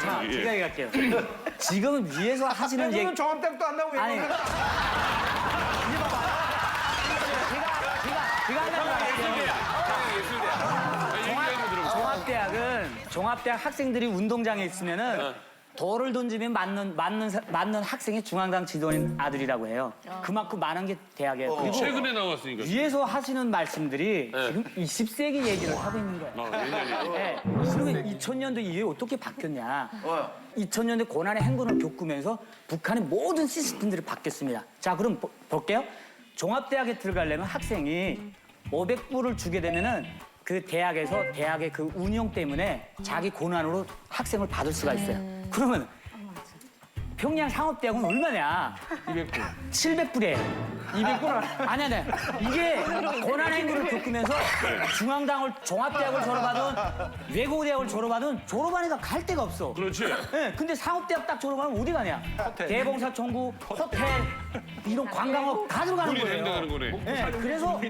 자, 제가 얘기할게요. 지금 위에서 하시는 얘기. 그러면 종합대학도 안 나오고 아니, 이거는. 제가 하는 말이에요. 종합대학 학생들이 운동장에 있으면은 돌을 던지면 맞는 학생이 중앙당 지도인 아들이라고 해요. 그만큼 많은 게 대학이에요. 그리고 최근에 나왔으니까. 위에서 하시는 말씀들이 지금 20세기 얘기를 하고 있는 거예요. 네. 그러면 2000년도 이후에 어떻게 바뀌었냐. 2000년대 고난의 행군을 겪으면서 북한의 모든 시스템들이 바뀌었습니다. 자, 그럼 볼게요. 종합대학에 들어가려면 학생이 500불을 주게 되면은 그 대학에서 대학의 그 운영 때문에 자기 고난으로 학생을 받을 수가 있어요. 그러면 평양 상업대학은 얼마냐? 200불. 700불이에요. 200불 아니. 이게 고난 행군을 겪으면서 중앙당을 종합대학을 졸업하든 외국대학을 졸업하니까 갈 데가 없어. 그렇지. 네, 근데 상업대학 딱 졸업하면 어디 가냐? 대봉사청구, 호텔, 이런 관광업 다 들어가는 돈이 거예요. 된다는 거네. 네, 그래서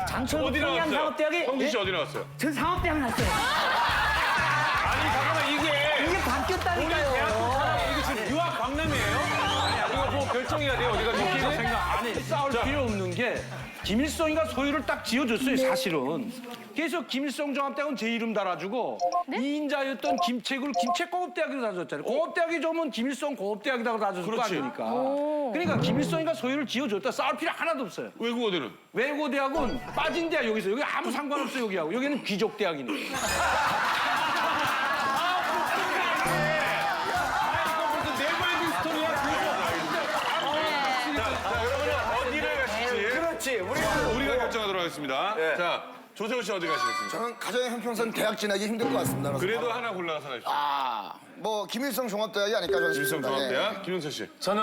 장철구 어디 평양 나왔어요? 상업대학이 형진 씨 어디 나왔어요? 전 상업대학 났어요. 아니 잠깐만 이게 바뀌었다니까요. 이게 지금 유학 박람회예요? 아니 이거 뭐 결정해야 돼요. 어디가 웃기는 느끼는 생각 아니 싸울 필요 없는 게 김일성이가 소유를 딱 지어줬어요 사실은. 그래서 김일성 종합대학은 제 이름 달아주고 이인자였던 김책을 김책공업대학으로 달아줬잖아요. 공업대학이 좋으면 김일성 공업대학이라고 달아줄 거 아닙니까? 그러니까 김일성이가 소유를 지어줬다. 싸울 필요 하나도 없어요. 외국어대는? 외국어대학은 빠진 대학 여기서 여기 아무 상관없어요 여기하고. 여기는 귀족대학이니까. 그렇지. 우리가 결정하도록 하겠습니다. 자, 조세호 씨 어디 가시겠습니까? 저는 가정의 형평선 대학 지나기 힘들 것 같습니다. 그래도 하나 골라서 하십시오. 뭐 김일성 종합대학이 아닐까 저는 김일성 싶습니다. 종합대학, 김영철 씨. 저는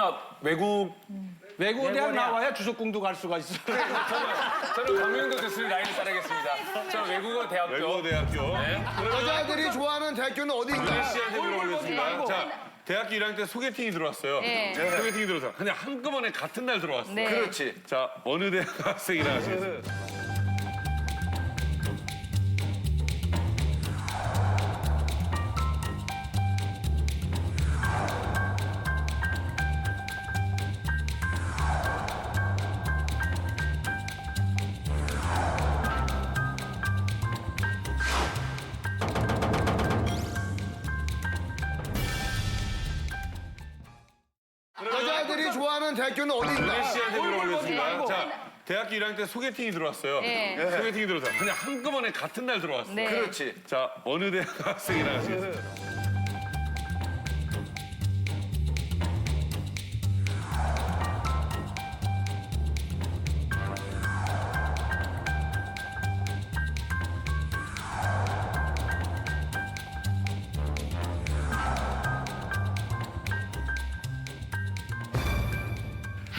외국어대학 나와야 주석공도 갈 수가 있어요. 저는 강명도 교수님 라인을 따르겠습니다. 저는 외국어 대학교. 외국어대학교. 여자들이 좋아하는 대학교는 어디인가? 윤혜 씨한테 물어보겠습니다. 자, 대학교 1학년 때 소개팅이 들어왔어요. 네. 소개팅이 들어서 그냥 한꺼번에 같은 날 들어왔어요. 네. 그렇지. 자, 어느 대학 학생이라 하시겠습니까? 여자들이 좋아하는 대학교는 어디인가? 윤혜 씨한테 물어보겠습니다. 자, 대학교 1학년 때 소개팅이 들어왔어요. 네. 소개팅이 들어서 그냥 한꺼번에 같은 날 들어왔어요. 네. 그렇지. 자, 어느 대학 학생이라 하시겠습니까?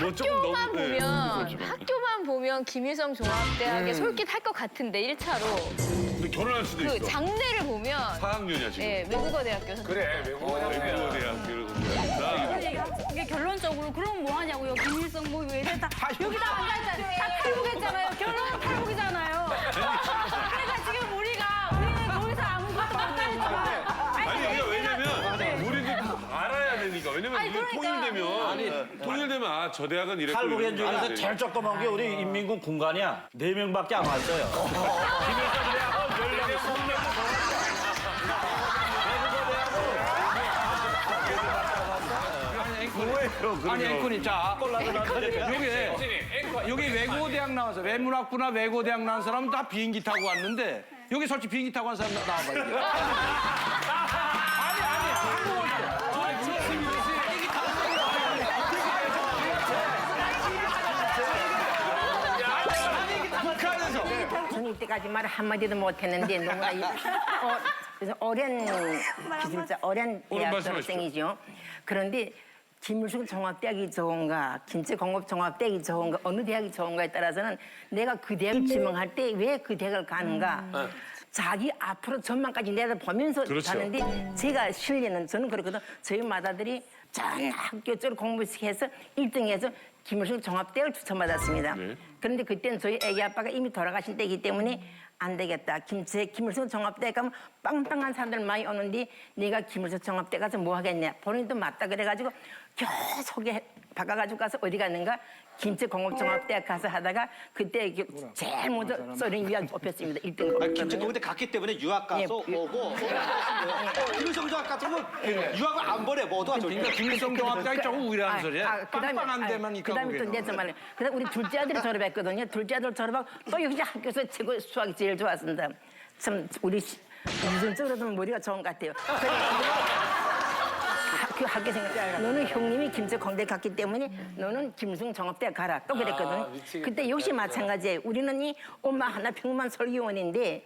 뭐 조금 너무 학교만 보면 김일성 종합대학에 솔깃할 것 같은데 1차로 근데 결혼할 수도 그 있어. 장래를 보면 4학년이야 지금. 예, 외국어대학교 그래 외국어 외국어대학교를 선택합니다. 이게 결론적으로 그럼 뭐 하냐고요. 김일성 뭐 왜 이랬다. 여기다 앉아있잖아요. 다 탈북했잖아요. 결론은 탈북이잖아요. 그러니까 지금 우리는 거기서 아무것도 못하니까. 아니 이게 왜냐면 우리도 알아야 되니까. 왜냐면 아니, 이게 그러니까. 통일되면 아 저 대학은 이랬고. 탈북인 중에서 이랬는데. 제일 조그만 게 우리 인민군 군관이야. 4명밖에 안 왔어요. 아니 앵커님 자 여기 외국어대학 나와서 외문학부나 외국어대학 나온 사람은 다 비행기 타고 왔는데 여기 솔직히 비행기 타고 간 사람 나와봐 이게. 아니 한국 올 때. 저는 이때까지 말 한마디도 못했는데 너무나 그래서 어린 기술자 어린 대학생이죠. 그런데 김일성 종합대학이 좋은가, 김책공업종합대학이 좋은가, 어느 대학이 좋은가에 따라서는 내가 그 대학을 지명할 때 왜 그 대학을 가는가. 자기 앞으로 전망까지 내다보면서 그렇죠. 하는데 제가 실례는 저는 그렇거든. 저희 마다들이 전 학교 쪽으로 공부해서 1등해서 김일성 종합대학을 추천받았습니다. 네. 그런데 그때는 저희 애기 아빠가 이미 돌아가신 때이기 때문에 안 되겠다. 김일성 종합대학 가면 빵빵한 사람들 많이 오는데 네가 김일성 종합대학 가서 뭐 하겠냐. 본인도 맞다 그래가지고 겨우 소개 바꿔가지고 가서 어디 갔는가? 김치공업종합대학 가서 하다가 그때 제일 먼저 써린 유학 뽑혔습니다. 1등. 김치공대 갔기 때문에 유학 가서 예. 오고 김일성 종합 같으면 유학을 안 보내 모두가 그러니까 김일성 종합대학이 조금 우위라는 소리야. 빵빵한 데만 있다고. 그다음에 또 내서 말해. 그다음 우리 둘째 아들이 졸업했거든요. 둘째 아들 졸업하고 또 역시 학교에서 최고 수학이 제일 좋았습니다. 참 우리 유전적으로도 머리가 좋은 것 같아요. 학교 생각. 너는 형님이 김치공대 갔기 때문에 너는 김일성 종합대학 가라. 또 그랬거든요. 그때 역시 마찬가지예요. 우리는 이 엄마 하나 평만 설교원인데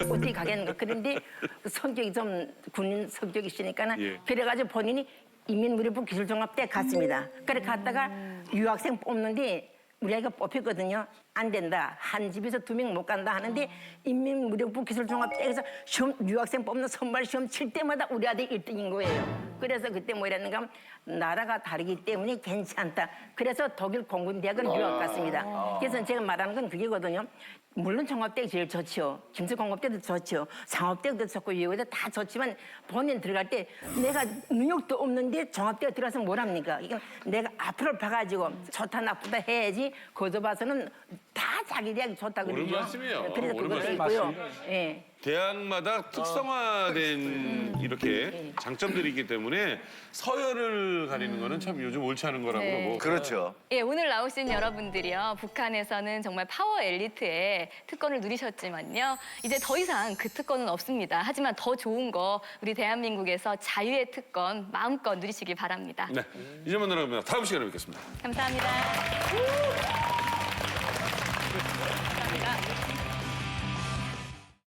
어떻게 가겠는가. 그런데 성격이 좀 군인 성격이시니까는 예. 그래가지고 본인이 인민무료부 기술종합대학 갔습니다. 그래 갔다가 유학생 뽑는데 우리 아이가 뽑혔거든요. 안 된다. 한 집에서 2명 못 간다 하는데 인민무료부 기술종합대학에서 시험 유학생 뽑는 선발 시험 칠 때마다 우리 아들이 1등인 거예요. 그래서 그때 뭐 이랬는가 하면 나라가 다르기 때문에 괜찮다. 그래서 독일 공군대학은 유학 갔습니다. 그래서 제가 말하는 건 그게거든요. 물론 종합대학이 제일 좋죠. 김치공업대도 좋죠. 상업대도 좋고 예고대 다 좋지만 본인 들어갈 때 내가 능력도 없는데 종합대가 들어가서 뭘 합니까? 이건 내가 앞으로 봐가지고 좋다 나쁘다 해야지 거저 봐서는 다 자기 대학이 좋다 그러죠. 옳은 말씀이에요. 그래서 옳은 그것도 말씀. 있고요. 예. 대학마다 특성화된 이렇게 장점들이 있기 때문에 서열을 가리는 거는 참 요즘 옳지 않은 거라고 네. 그러고. 그렇죠. 예, 오늘 나오신 여러분들이요. 북한에서는 정말 파워 엘리트의 특권을 누리셨지만요. 이제 더 이상 그 특권은 없습니다. 하지만 더 좋은 거 우리 대한민국에서 자유의 특권 마음껏 누리시기 바랍니다. 네, 이제 만나러 갑니다. 다음 시간에 뵙겠습니다. 감사합니다.